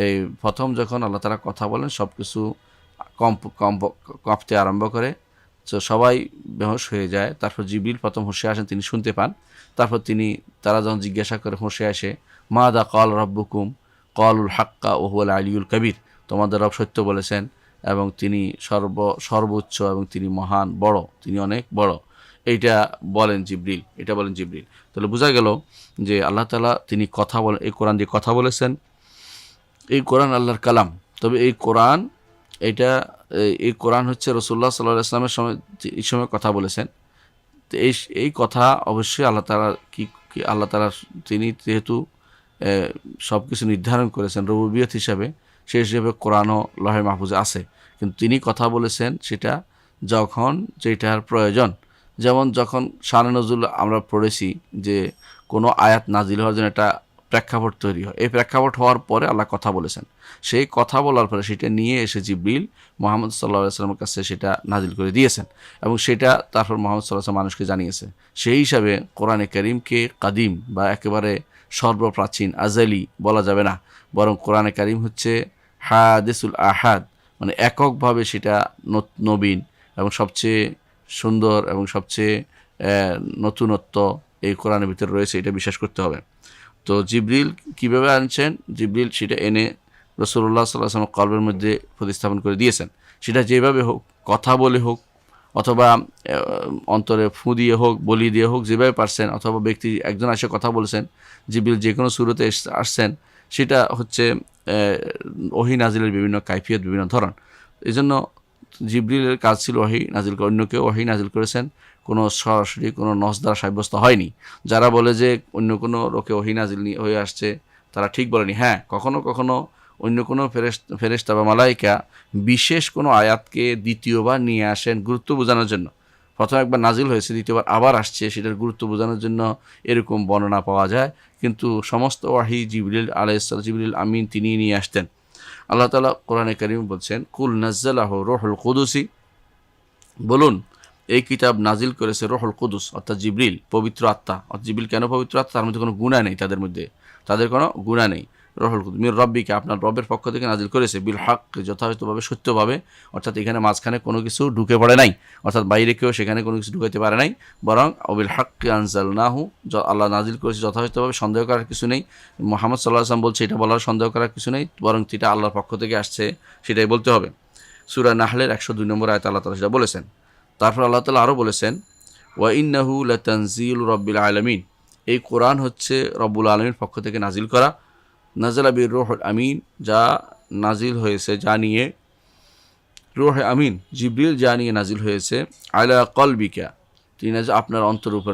[SPEAKER 1] এই প্রথম যখন আল্লাহ তাআলা কথা বলেন সব কিছু কাঁপতে আরম্ভ করে, তো সবাই বেহুশ হয়ে যায়। তারপর জিবরিল প্রথম হোশে আসেন, তিনি শুনতে পান। তারপর তারা যখন জিজ্ঞাসা করে হোশে আসে, মাদা ক্বাল রাব্বুকুম ক্বালুল হাক্কা ওয়া হুয়াল আলিয়্যুল কাবীর, তোমাদের রব সত্য বলেছেন এবং তিনি সর্বোচ্চ এবং তিনি মহান বড়, তিনি অনেক বড়। এটা বলেন জিবরিল। তাহলে বোঝা গেল যে আল্লাহ তাআলা তিনি কথা বলেন, এই কোরআন দিয়ে কথা বলেছেন। এই কোরআন আল্লাহর কালাম। তবে এই কোরআন হচ্ছে রাসূলুল্লাহ সাল্লাল্লাহু আলাইহি ওয়াসাল্লামের এই সময় কথা বলেছেন। তো এই কথা অবশ্যই আল্লাহ তাআলা তিনি যেহেতু সব কিছু নির্ধারণ করেছেন রুবুবিয়ত হিসাবে, সেই হিসেবে কোরআনও লহে মাহফুজে আছে। কিন্তু তিনি কথা বলেছেন সেটা যখন যেটার প্রয়োজন। যেমন যখন শানে নজুল আমরা পড়েছি যে কোনো আয়াত নাজিল হওয়ার জন্য একটা প্রেক্ষাপট তৈরি হয়, এই প্রেক্ষাপট হওয়ার পরে আল্লাহ কথা বলেছেন। সেই কথা বলার পরে সেটা নিয়ে এসে জিবরিল মুহাম্মদ সাল্লাল্লাহু আলাইহি ওয়াসাল্লামের কাছে সেটা নাজিল করে দিয়েছেন, এবং সেটা তারপর মুহাম্মদ সাল্লাল্লাহু আলাইহি ওয়াসাল্লাম মানুষকে জানিয়েছে। সেই হিসাবে কোরআনে কারীমকে কাদিম বা একেবারে সর্বপ্রাচীন আজালি বলা যাবে না, বরং কোরআনে কারীম হচ্ছে হাদিসুল আহাদ, মানে এককভাবে সেটা নবীন এবং সবচেয়ে সুন্দর এবং সবচেয়ে নতুনত্ব এই কোরআনের ভিতরে রয়েছে, এটা বিশ্বাস করতে হবে। তো জিবরিল কীভাবে আনছেন? জিবরিল সেটা এনে রাসূলুল্লাহ সাল্লাল্লাহু আলাইহি ওয়াসাল্লাম কলবের মধ্যে প্রতিস্থাপন করে দিয়েছেন। সেটা যেভাবে হোক, কথা বলে হোক, অথবা অন্তরে ফু দিয়ে হোক, বলি দিয়ে হোক, যেভাবে পারছেন, অথবা ব্যক্তি একজন এসে কথা বলছেন, জিবরিল যে কোনো সূরতে আসছেন, সেটা হচ্ছে ওহী নাজিলের বিভিন্ন কাইফিয়ত, বিভিন্ন ধরন। এই জন্য জিবরিলের কাজ ছিল ওহী নাজিল করা। অন্য কেউ ওহী নাজিল করেছেন, কোনো সরাসরি কোনো নস দ্বারা সাব্যস্ত হয়নি। যারা বলে যে অন্য কোনো লোকে ওহী নাজিল হয়ে আসছে, তারা ঠিক বলেনি। হ্যাঁ, কখনো কখনো অন্য কোনো ফেরেশতা বা মালাইকা বিশেষ কোনো আয়াতকে দ্বিতীয়বার নিয়ে আসেন গুরুত্ব বোঝানোর জন্য। প্রথম একবার নাজিল হয়েছে, দ্বিতীয়বার আবার আসছে, সেটার গুরুত্ব বোঝানোর জন্য এরকম বর্ণনা পাওয়া যায়। কিন্তু সমস্ত ওয়াহী জিবরিল আলাইহিসসালাম, জিবরিল আমিন, তিনি নিয়ে আসতেন। আল্লাহ তাআলা কোরআনে কারীম বলছেন, কুল নাজ্জালাহু রূহুল কুদুসি, বলুন এই কিতাব নাজিল করেছে রূহুল কুদুস, অর্থাৎ জিবরিল, পবিত্র আত্মা। অর্থাৎ জিবরিল কেন পবিত্র আত্মা? তার মধ্যে কোনো গুনাহ নেই, তাদের কোনো গুনাহ নেই। রূহুল কুদুস মির রব্বিকা, আপনার রবের পক্ষ থেকে নাজিল করেছে, বিল হক, যথাযথভাবে, সত্যভাবে। অর্থাৎ এখানে মাঝখানে কোনো কিছু ঢুকে পড়ে নাই, অর্থাৎ বাইরে কেউ সেখানে কোনো কিছু ঢুকাইতে পারে নাই, বরং অবিল হক আনজালনাহু, আল্লাহ নাজিল করেছে যথাযথভাবে, সন্দেহ করার কিছু নেই। মুহাম্মদ সাল্লাল্লাহু আলাইহি ওয়াসাল্লাম বলছে এটা বলার সন্দেহ করার কিছু নেই, বরং এটা আল্লাহর পক্ষ থেকে আসছে, সেটাই বলতে হবে। সূরা নাহলের 102 নম্বর আয়াতে আল্লাহ তাআলা সেটা বলেছেন। তারপর আল্লাহ তাআলা আরও বলেছেন, ওয়া ইন্নাহু লাতানজিলু রাব্বিল আলামিন, এই কোরআন হচ্ছে রব্বুল আলামিনের পক্ষ থেকে নাজিল করা। নাযালা বির রূহুল আমিন, যা নাজিল হয়েছে, যা নিয়ে রূহ আমিন জিবরিল যা নিয়ে নাজিল হয়েছে, আলা কলবিকা, তিনি আপনার অন্তর উপর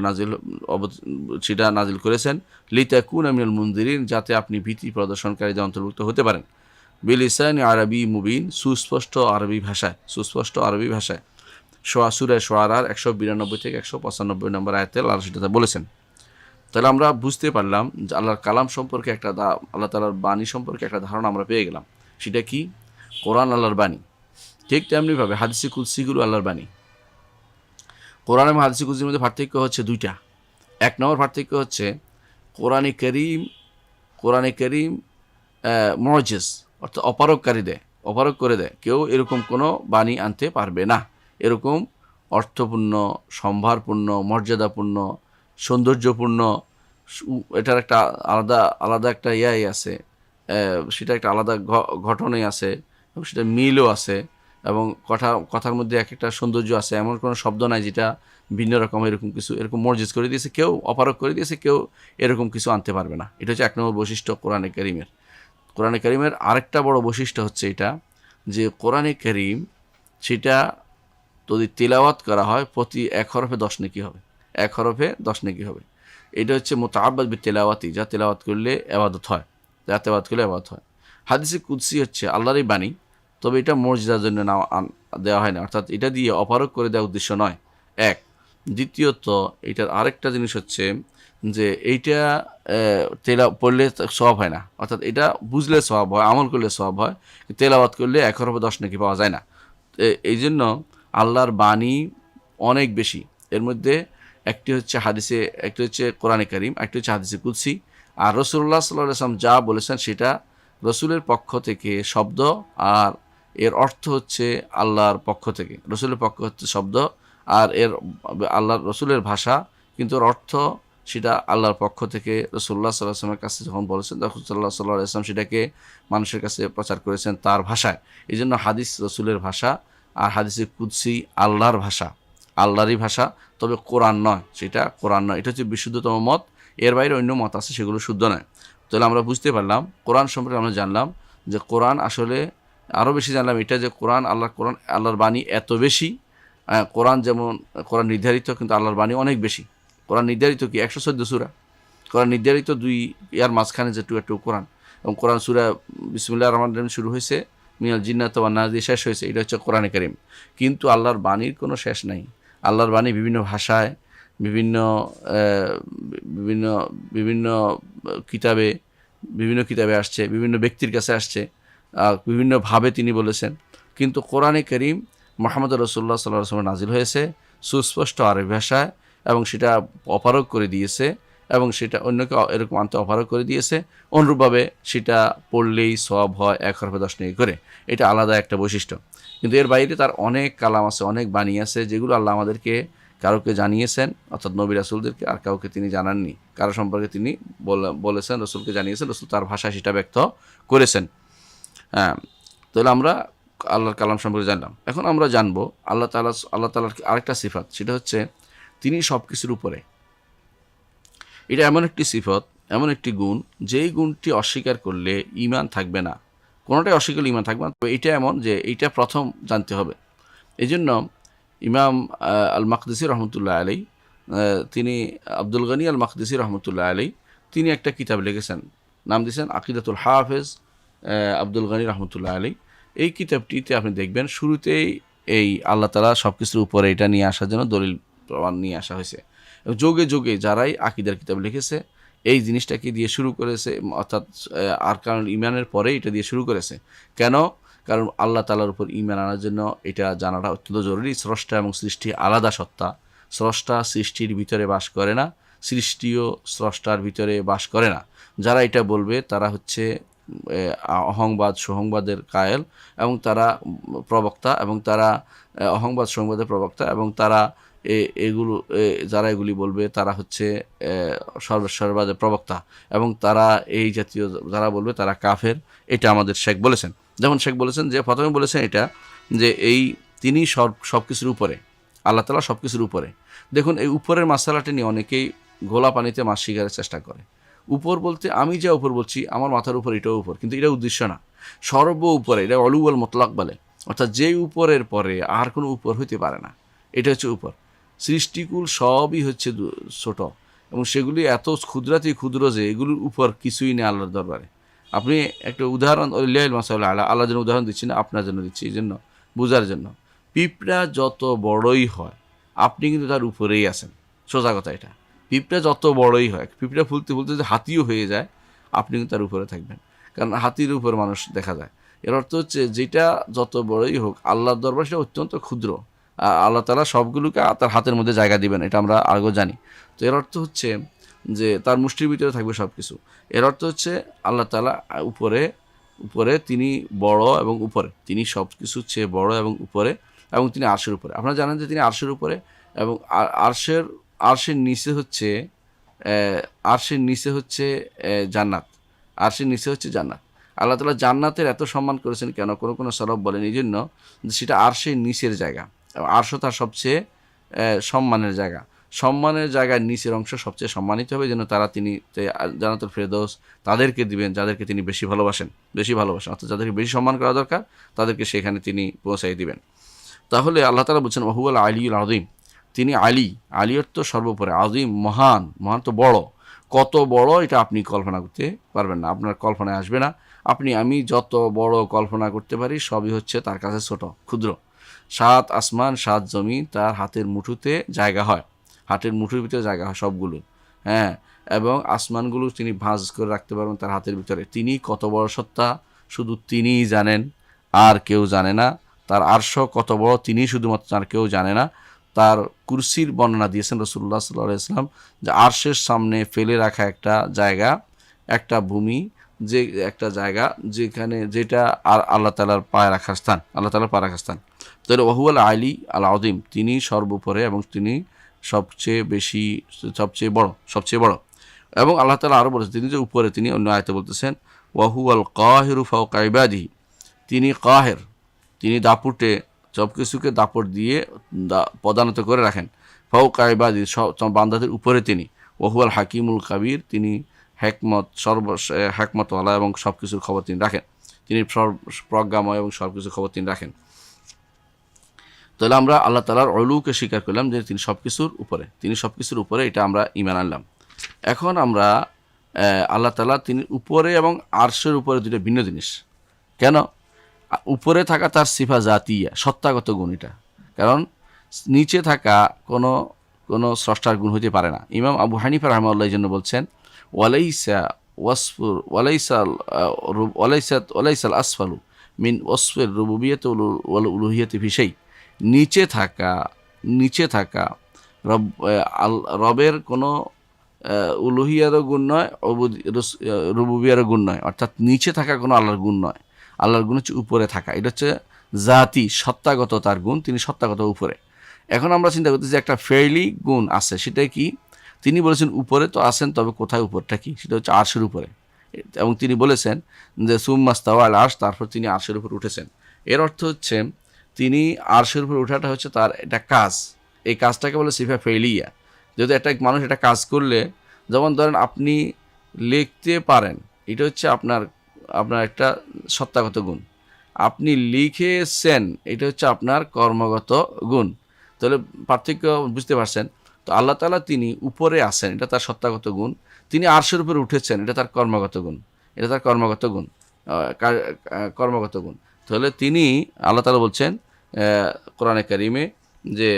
[SPEAKER 1] সেটা নাজিল করেছেন, লিতাকুনা মিনাল মুনজিরিন, যাতে আপনি ভীতি প্রদর্শনকারীদের অন্তর্ভুক্ত হতে পারেন, বিলিসানি আরবি মুবিন, সুস্পষ্ট আরবি ভাষায়। সূরা শুআরার 192 থেকে 195 নম্বর আয়াতে আল্লাহ সেটা বলেছেন। তাহলে আমরা বুঝতে পারলাম যে আল্লাহর কালাম সম্পর্কে আল্লাহ তাআলার বাণী সম্পর্কে একটা ধারণা আমরা পেয়ে গেলাম। সেটা কি? কোরআন আল্লাহর বাণী। ঠিক তেমনিভাবে হাদিসে কুদসিগুলো আল্লাহর বাণী। কোরআন এবং হাদিসে কুদসির মধ্যে পার্থক্য হচ্ছে দুইটা। এক নম্বর পার্থক্য হচ্ছে কোরআনে কারীম মুজিজ, অর্থাৎ অপারগ করে দেয়, কেউ এরকম কোনো বাণী আনতে পারবে না। এরকম অর্থপূর্ণ, সম্ভারপূর্ণ, মর্যাদাপূর্ণ, সৌন্দর্যপূর্ণ, এটার একটা আলাদা একটা ইয়াই আছে, সেটা একটা আলাদা ঘটনাই আছে, এবং সেটা মিলও আছে, এবং কথার মধ্যে এক একটা সৌন্দর্য আছে। এমন কোনো শব্দ নাই যেটা ভিন্ন রকম এরকম মর্জিজ করে দিয়েছে কেউ, অপারগ করে দিয়েছে কেউ, এরকম কিছু আনতে পারবে না। এটা হচ্ছে এক নম্বর বৈশিষ্ট্য কোরআনে কারীমের। কোরআনে কারীমের আরেকটা বড় বৈশিষ্ট্য হচ্ছে এটা, যে কোরআনে কারীম সেটা যদি তিলাওয়াত করা হয় প্রতি 1 হরফে 10 নেকি হবে, 1 হরফে 10 নেকি হবে। এটা হচ্ছে মুতাআব্বাদ বিতিলাওয়াতি, যা তিলাওয়াত করলে ইবাদত হয়, হাদিসে কুদসি হচ্ছে আল্লাহরই বাণী, তবে এটা মর্যাদার জন্য দেওয়া হয় না, অর্থাৎ এটা দিয়ে অপারগ করে দেওয়ার উদ্দেশ্য নয়। এক, দ্বিতীয়ত এটার আরেকটা জিনিস হচ্ছে যে এইটা পড়লে সওয়াব হয় না, অর্থাৎ এটা বুঝলে সওয়াব হয়, আমল করলে সওয়াব হয়, তেলাওয়াত করলে 1 হরফে 10 নেকি পাওয়া যায় না। এই জন্য আল্লাহর বাণী অনেক বেশি। এর মধ্যে একটি হচ্ছে কোরআনে কারীম, একটি হচ্ছে হাদিসে কুদসি। আর রাসূলুল্লাহ সাল্লাল্লাহু আলাইহি ওয়াসাল্লাম যা বলেছেন সেটা রসুলের পক্ষ থেকে শব্দ, আর এর অর্থ হচ্ছে আল্লাহর পক্ষ থেকে। রসুলের পক্ষ হচ্ছে শব্দ, আর আল্লাহর রসুলের ভাষা, কিন্তু ওর অর্থ সেটা আল্লাহর পক্ষ থেকে রাসূলুল্লাহ সাল্লাল্লাহু আলাইহি ওয়াসাল্লামের কাছে যখন বলেছেন, রাসূলুল্লাহ সাল্লাল্লাহু আলাইহি ওয়াসাল্লাম সেটাকে মানুষের কাছে প্রচার করেছেন তার ভাষায়। এই জন্য হাদিস রসুলের ভাষা, আর হাদিসে কুদসি আল্লাহর ভাষা, আল্লাহরই ভাষা, তবে কোরআন নয়, সেটা কোরআন নয়। এটা হচ্ছে বিশুদ্ধতম মত। এর বাইরে অন্য মত আছে, সেগুলো শুদ্ধ নয়। তাহলে আমরা বুঝতে পারলাম কোরআন সম্পর্কে, আমরা জানলাম যে কোরআন আসলে আরও বেশি জানলাম এটা, যে কোরআন আল্লাহর বাণী এত বেশি। কোরআন নির্ধারিত, কিন্তু আল্লাহর বাণী অনেক বেশি। কোরআন নির্ধারিত কি 114 সূরা, কোরআন নির্ধারিত 2 ইয়ার মাঝখানে যে একটু কোরআন, এবং কোরআন সূরা বিসমিল্লাহির রহমানির রহিম শুরু হয়েছে, মিনাল জিন্নাতি ওয়ান নাস দিয়ে শেষ হয়েছে। এটা হচ্ছে কোরআনে কারীম। কিন্তু আল্লাহর বাণীর কোনো শেষ নাই। আল্লাহর বাণী বিভিন্ন ভাষায়, বিভিন্ন বিভিন্ন বিভিন্ন কিতাবে আসছে, বিভিন্ন ব্যক্তির কাছে আসছে, বিভিন্নভাবে তিনি বলেছেন। কিন্তু কোরআনে কারীম মুহাম্মদ রাসূলুল্লাহ সাল্লাল্লাহু আলাইহি ওয়াসাল্লাম নাজিল হয়েছে সুস্পষ্ট আরবি ভাষায়, এবং সেটা অপারগ করে দিয়েছে, এবং সেটা অন্যকে এরকম আনতে অপারগ করে দিয়েছে। অনুরূপভাবে সেটা পড়লেই সওয়াব হয় 1 হরফে 10 নেকি করে। এটা আলাদা একটা বৈশিষ্ট্য। কিন্তু এর বাইরে তার অনেক কালাম আছে, অনেক বাণী আছে, যেগুলো আল্লাহ আমাদেরকে কারোকে জানিয়েছেন, অর্থাৎ নবী রাসূলদেরকে, আর কাউকে তিনি জানাননি। কারো সম্পর্কে তিনি বলেছেন, রসুলকে জানিয়েছেন, রসুল তার ভাষায় সেটা ব্যক্ত করেছেন। হ্যাঁ, তাহলে আমরা আল্লাহর কালাম সম্পর্কে জানলাম। এখন আমরা জানবো আল্লাহ তাআলার আরেকটা সিফাত, সেটা হচ্ছে তিনি সব কিছুর উপরে। এটা এমন একটি সিফত, এমন একটি গুণ, যেই গুণটি অস্বীকার করলে ঈমান থাকবে না, কোনোটাই অস্বীকার করলে ঈমান থাকবে না। তবে এটা এমন যে এইটা প্রথম জানতে হবে। এই জন্য ইমাম আল মাকদিসি রহমতুল্লাহ আলাইহি, তিনি আব্দুল গনি আল মাকদিসি রহমতুল্লাহ আলাইহি, তিনি একটা কিতাব লিখেছেন, নাম দিয়েছেন আকিদাতুল হাফেজ আব্দুল গনি রহমতুল্লাহ আলাইহি। এই কিতাবটিতে আপনি দেখবেন শুরুতেই এই আল্লাহ তাআলা সব কিছুর উপরে এটা নিয়ে আসার জন্য দলিল প্রমাণ নিয়ে আসা হয়েছে। যোগে যোগে যারাই আকিদার কিতাব লিখেছে এই জিনিসটাকে দিয়ে শুরু করেছে, অর্থাৎ আরকানুল ঈমানের পরে এটা দিয়ে শুরু করেছে। কেন? কারণ আল্লাহ তাআলার উপর ঈমান আনার জন্য এটা জানাটা অত্যন্ত জরুরি। স্রষ্টা এবং সৃষ্টি আলাদা সত্তা। স্রষ্টা সৃষ্টির ভিতরে বাস করে না, সৃষ্টিও স্রষ্টার ভিতরে বাস করে না। যারা এটা বলবে তারা হচ্ছে সুসংবাদের কায়েল, এবং তারা প্রবক্তা, এবং তারা সুসংবাদের প্রবক্তা, এবং তারা যারা এগুলি বলবে তারা হচ্ছে সর্ববাদের প্রবক্তা, এবং তারা এই জাতীয় যারা বলবে তারা কাফের। এটা আমাদের শেখ বলেছেন। যেমন শেখ বলেছেন, যে প্রথমে বলেছেন এটা, যে তিনি সব কিছুর উপরে, আল্লাহ তাআলা সব কিছুর উপরে। দেখুন, এই উপরের মাসালাটা নিয়ে অনেকেই ঘোলা পানিতে মাছ শিকারের চেষ্টা করে। উপর বলতে আমি যা উপর বলছি, আমার মাথার উপর এটাও উপর, কিন্তু এটা উদ্দেশ্য না। সর্ব উপরে, এটা অলুয়াল মতলাক বলে, অর্থাৎ যে উপরের পরে আর কোনো উপর হইতে পারে না, এটা হচ্ছে উপর। সৃষ্টিকুল সবই হচ্ছে ছোট, এবং সেগুলি এত ক্ষুদ্রাতি ক্ষুদ্র যে এগুলির উপর কিছুই নেই আল্লাহর দরবারে। আপনি একটা উদাহরণ, আল্লাহর জন্য উদাহরণ দিচ্ছি না, আপনার জন্য দিচ্ছি, এই জন্য বোঝার জন্য। পিঁপড়া যত বড়ই হয়, আপনি কিন্তু তার উপরেই আছেন। সোজা কথা এটা। পিঁপড়া যত বড়ই হয়, পিঁপড়া ফুলতে ফুলতে যদি হাতিও হয়ে যায়, আপনি কিন্তু তার উপরে থাকবেন, কারণ হাতির উপর মানুষ দেখা যায়। এর অর্থ হচ্ছে যেটা যত বড়ই হোক, আল্লাহর দরবার সেটা অত্যন্ত ক্ষুদ্র। আল্লাহ তাআলা সবগুলোকে তার হাতের মধ্যে জায়গা দিবেন, এটা আমরা আগেও জানি। তো এর অর্থ হচ্ছে যে তার মুষ্টির ভিতরে থাকবে সব কিছু। এর অর্থ হচ্ছে আল্লাহ তাআলা উপরে, উপরে তিনি বড় এবং উপরে, তিনি সব কিছুর চেয়ে বড় এবং উপরে, এবং তিনি আরশের উপরে। আপনারা জানেন যে তিনি আরশের উপরে, এবং আরশের নিচে হচ্ছে আরশের নিচে হচ্ছে জান্নাত, আরশের নিচে হচ্ছে জান্নাত। আল্লাহ তাআলা জান্নাতের এত সম্মান করেছেন কেন? কোনো কোনো সলফ বলেন এই জন্য যে সেটা আরশের নিচের জায়গা, আরশও তার সবচেয়ে সম্মানের জায়গা। সম্মানের জায়গার নিচের অংশ সবচেয়ে সম্মানিত হবে, যেন তারা তিনি জান্নাতুল ফেরদৌস তাদেরকে দিবেন যাদেরকে তিনি বেশি ভালোবাসেন, অর্থাৎ যাদেরকে বেশি সম্মান করা দরকার তাদেরকে সেখানে তিনি পৌঁছাই দিবেন। তাহলে আল্লাহ তাআলা বলছেন ওয়াহুয়াল আলিয়ুল আযীম, তিনি আলী অর্থ সর্বোপরে, আযীম মহান, তো বড়। কত বড় এটা আপনি কল্পনা করতে পারবেন না, আপনার কল্পনায় আসবে না। আমি যত বড় কল্পনা করতে পারি সবই হচ্ছে তার কাছে ছোট, ক্ষুদ্র। 7 আসমান 7 জমিন তার হাতের মুঠোতে জায়গা হয়, হাতের মুঠোর ভিতরে জায়গা হয় সবগুলো, হ্যাঁ। এবং আসমানগুলো তিনি ভাঁজ করে রাখতে পারবেন তার হাতের ভিতরে। তিনি কত বড় সত্তা শুধু তিনিই জানেন, আর কেউ জানে না। তার আরশ কত বড় তিনি শুধুমাত্র, আর কেউ জানে না। তার কুরসির বর্ণনা দিয়েছেন রাসূলুল্লাহ সাল্লাল্লাহু আলাইহি ওয়াসাল্লাম, যে আরশের সামনে ফেলে রাখা একটা জায়গা, একটা ভূমি, যে একটা জায়গা যেটা আর আল্লাহ তাআলার পায়ে রাখার স্থান, তাহলে ওয়াহুয়াল আলী আল আযীম, তিনি সর্বোপরে এবং তিনি সবচেয়ে বড়। এবং আল্লাহ তাআলা আরও বলেছেন তিনি যে উপরে, তিনি অন্য আয়াতে বলতেছেন ওয়াহুয়াল কাহিরু ফাওকা ইবাদিহি, তিনি কাহের, তিনি দাপুটে সব কিছুকে দাপট দিয়ে পদানত করে রাখেন। ফাওকা ইবাদিহি, সব বান্দাদের উপরে তিনি। ওয়াহুয়াল হাকিমুল কাবির, তিনি হ্যাকমতওয়ালা এবং সব কিছুর খবর তিনি রাখেন, তিনি প্রজ্ঞাময় এবং সব কিছুর খবর তিনি রাখেন। তাহলে আমরা আল্লাহ তাআলার উলুকে স্বীকার করলাম যে তিনি সব কিছুর উপরে, এটা আমরা ঈমান আনলাম। এখন আমরা আল্লাহ তাআলা তিনি উপরে এবং আরশের উপরে দুটো ভিন্ন জিনিস। কেন? উপরে থাকা তার সিফা জাতিয়া, সত্তাগত গুণ এটা, কারণ নিচে থাকা কোনো স্রষ্টার গুণ হতে পারে না। ইমাম আবু হানিফা রাহিমাহুল্লাহ এই জন্য বলছেন ওয়ালাইসাল আসফালু মিন ওয়াসফির রুবুবিয়্যাতি ওয়াল উলুহিয়্যাতি ফি শাই, নিচে থাকা রবের কোনো উলুহিয়ারও গুণ নয়, রুবুবিয়ারও গুণ নয়, অর্থাৎ নিচে থাকা কোনো আল্লাহর গুণ নয়। আল্লাহর গুণ হচ্ছে উপরে থাকা, এটা হচ্ছে জাতি, সত্তাগত তার গুণ, তিনি সত্তাগত উপরে। এখন আমরা চিন্তা করতেছি একটা ফেইলি গুণ আছে, সেটা কি? তিনি বলেছেন উপরে তো আছেন, তবে কোথায় উপরটা কি? সেটা হচ্ছে আরশের উপরে। এবং তিনি বলেছেন যে সুম্মাস্তাওয়া আল আরশ, তারপর তিনি আরশের উপর উঠেছেন। এর অর্থ হচ্ছে তিনি আরশের উপর ওঠাটা হচ্ছে তার একটা কাজ, এই কাজটাকে বলে সিফা ফেইলিয়া। যদি একটা মানুষ একটা কাজ করলে, যেমন ধরেন আপনি লিখতে পারেন, এটা হচ্ছে আপনার একটা সত্তাগত গুণ। আপনি লিখেছেন, এটা হচ্ছে আপনার কর্মগত গুণ। তাহলে পার্থক্য বুঝতে পারছেন? তো আল্লাহ তাআলা তিনি উপরে আছেন, এটা তার সত্তাগত গুণ। তিনি আরশের উপরে উঠেছেন, এটা তার কর্মগত গুণ। তাহলে তিনি আল্লাহ তাআলা বলছেন কোরআনে কারিমে যে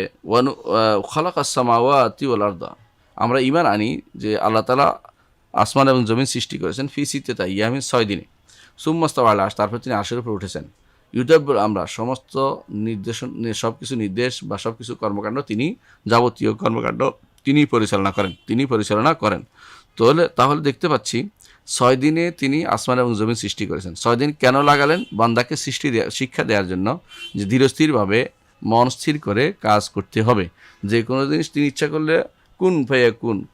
[SPEAKER 1] খালাকাস সামাওয়াতি ওয়াল আরদা, আমরা ঈমান আনি যে আল্লাহ তাআলা আসমান এবং জমিন সৃষ্টি করেছেন ফি সিত্তাতি আইয়ামিন, 6 দিনে। সুম্মাস্তাওয়া আলা আরশ, তারপর তিনি আরশের উপর উঠেছেন। ইউদাব্বির, আমরা সমস্ত সব কিছু নির্দেশ বা সব কিছু কর্মকাণ্ড, তিনি যাবতীয় কর্মকাণ্ড তিনি পরিচালনা করেন। তাহলে দেখতে পাচ্ছি 6 দিনে তিনি আসমান এবং জমিন সৃষ্টি করেছেন। 6 দিন কেন লাগালেন? বান্দাকে শিক্ষা দেওয়ার জন্য, যে ধীরস্থিরভাবে মন স্থির করে কাজ করতে হবে। যে কোনো জিনিস তিনি ইচ্ছা করলে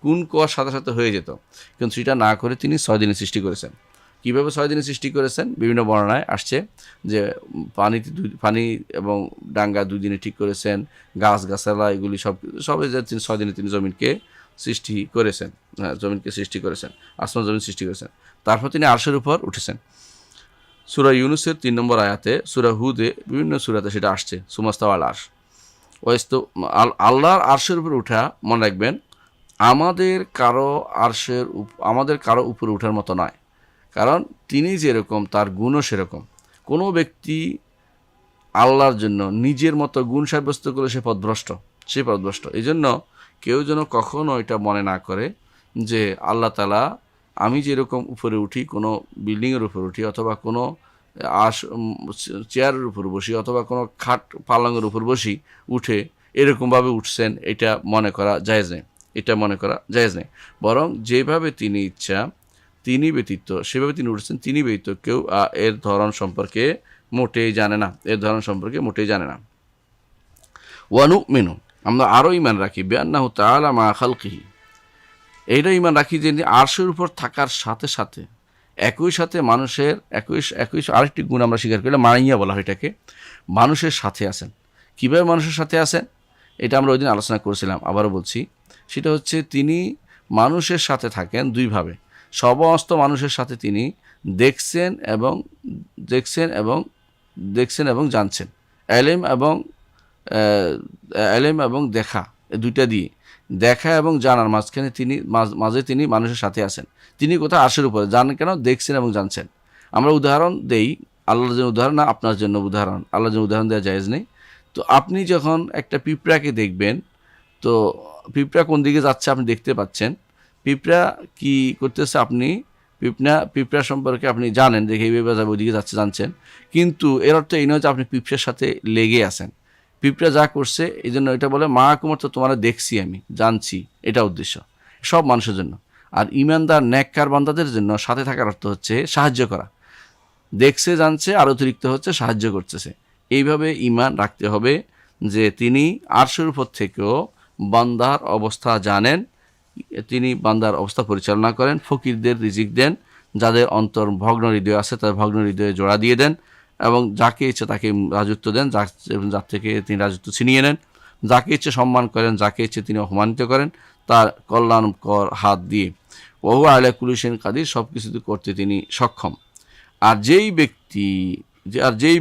[SPEAKER 1] কুন কোয়ার সাথে সাথে হয়ে যেত, কিন্তু সেটা না করে তিনি 6 দিনে সৃষ্টি করেছেন। কীভাবে 6 দিনে সৃষ্টি করেছেন? বিভিন্ন বর্ণনায় আসছে যে পানি এবং ডাঙ্গা 2 দিনে ঠিক করেছেন, গাছগাছালা এগুলি সবে যে 6 দিনে তিনি জমিনকে সৃষ্টি করেছেন, আসমান জমিন সৃষ্টি করেছেন। তারপর তিনি আরশের উপর উঠেছেন। সূরা ইউনূসের 3 নম্বর আয়াতে, সূরা হুদে, বিভিন্ন সূরাতে সেটা আসছে সুমাস্তাওয়া আল আরশ। আল্লাহর আরশের উপর উঠা, মনে রাখবেন, আমাদের কারো উপরে ওঠার মতো নয়, কারণ তিনি যেরকম তার গুণও সেরকম। কোনো ব্যক্তি আল্লাহর জন্য নিজের মতো গুণ সাব্যস্ত করে সে পথভ্রষ্ট। এই জন্য কেউ যেন কখনো এটা মনে না করে যে আল্লাহ তাআলা, আমি যেরকম উপরে উঠি, কোনো বিল্ডিংয়ের উপর উঠি, অথবা কোনো চেয়ারের উপর বসি, অথবা কোনো খাট পালঙের উপর বসি, উঠে এরকমভাবে উঠছেন, এটা মনে করা জায়েজ নেই। বরং যেভাবে তিনি ইচ্ছা তিনি ব্যতীত, সেভাবে তিনি উঠেছেন তিনি ব্যতীত কেউ এর ধরন সম্পর্কে মোটেই জানে না, এর ধরন সম্পর্কে মোটেই জানে না। ওয়ানুমিনু, আমরা আরও ইমান রাখি বিআন্নাহু তাআলা মা খালকিহি, এইটা ইমান রাখি যে আরশের উপর থাকার সাথে সাথে একই সাথে মানুষের একই আরেকটি গুণ আমরা স্বীকার করলে মাইয়া বলা হয় এটাকে, মানুষের সাথে আছেন। কীভাবে মানুষের সাথে আছেন এটা আমরা ওই দিন আলোচনা করেছিলাম, আবারও বলছি। সেটা হচ্ছে তিনি মানুষের সাথে থাকেন দুইভাবে। সমস্ত মানুষের সাথে তিনি দেখছেন এবং জানছেন। এলেম এবং দেখা, দুইটা দিয়ে, দেখা এবং জানার মাঝখানে মাঝে তিনি মানুষের সাথে আছেন। তিনি কোথাও আরশের উপরে, জানেন কেন? দেখছেন এবং জানছেন। আমরা উদাহরণ দেই, আল্লাহর জন্য উদাহরণ না, আপনার জন্য উদাহরণ। আল্লাহর জন্য উদাহরণ দেওয়া জায়েজ নেই। তো আপনি যখন একটা পিঁপড়াকে দেখবেন, তো পিঁপড়া কোন দিকে যাচ্ছে আপনি দেখতে পাচ্ছেন, পিঁপড়া কি করতেছে আপনি পিঁপড়া সম্পর্কে আপনি জানেন, দেখে এইভাবে যাবে ওইদিকে যাচ্ছে জানছেন, কিন্তু এর অর্থ এই নয় যে আপনি পিঁপড়ার সাথে লেগে আছেন। পিঁপড়া যা করছে এই জন্য এটা বলে মা কুমার, তো তোমার দেখছি, আমি জানছি, এটা উদ্দেশ্য সব মানুষের জন্য। আর ইমানদার নেককার বান্দাদের জন্য সাথে থাকার অর্থ হচ্ছে সাহায্য করা। দেখছে, জানছে, আর অতিরিক্ত হচ্ছে সাহায্য করতেছে। এইভাবে ঈমান রাখতে হবে যে তিনি আরশের উপর থেকেও বান্দার অবস্থা জানেন, তিনি বান্দার অবস্থা পরিচালনা করেন, ফকিরদের রিজিক দেন, যাদের অন্তর ভগ্ন হৃদয় আছে তাদের ভগ্ন হৃদয়ে জোড়া দিয়ে দেন, এবং যাকে ইচ্ছে তাকে রাজত্ব দেন, যার থেকে তিনি রাজত্ব ছিনিয়ে নেন, যাকে ইচ্ছে সম্মান করেন, যাকে ইচ্ছে তিনি অপমানিত করেন তার কল্যাণকর হাত দিয়ে। ওহু আলা কুল্লি শাইইন কাদির, সব কিছু করতে তিনি সক্ষম। আর যেই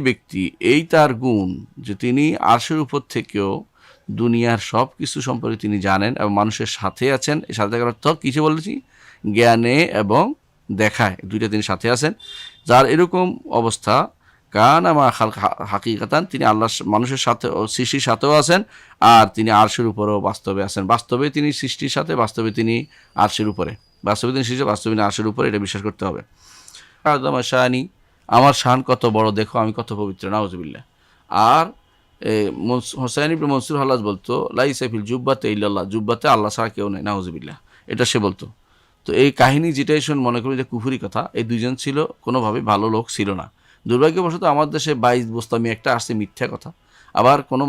[SPEAKER 1] ব্যক্তি এই তার গুণ যে তিনি আরশের উপর থেকেও দুনিয়ার সব কিছু সম্পর্কে তিনি জানেন এবং মানুষের সাথে আছেন, এই সাথে থাকার অর্থ কিছু বলেছি, জ্ঞানে এবং দেখায়, দুইটা তিনি সাথে আছেন। যার এরকম অবস্থা, কানা মা হাকিকাতান, তিনি আল্লাহ মানুষের সাথে ও সৃষ্টির সাথেও আছেন, আর তিনি আরশের উপরেও বাস্তবে আছেন। বাস্তবে তিনি সৃষ্টির সাথে, বাস্তবে তিনি আরশের উপরে, বাস্তবে তিনি সৃষ্টি, বাস্তবে তিনি আরশের উপরে, এটা বিশ্বাস করতে হবে। শানি, আমার শান কত বড়, দেখো আমি কত পবিত্র, নাউজুবিল্লাহ। আর হোসাইন ইবনে মনসুর হাল্লাজ বলতো, লাইসা ফিল জুব্বাতে ইল্লাল্লাহ, জুব্বাতে আল্লাহ ছাড়া কেউ নেই, নাউজুবিল্লাহ, এটা সে বলতো। তো এই কাহিনী যেটাই শুন মনে করি যে কুফুরি কথা। এই দুইজন ছিল কোনোভাবে ভালো লোক ছিল না। দুর্ভাগ্যবশত আমার দেশে বাইজ বোস্তামি একটা আসছে, মিথ্যা কথা। আবার কোনো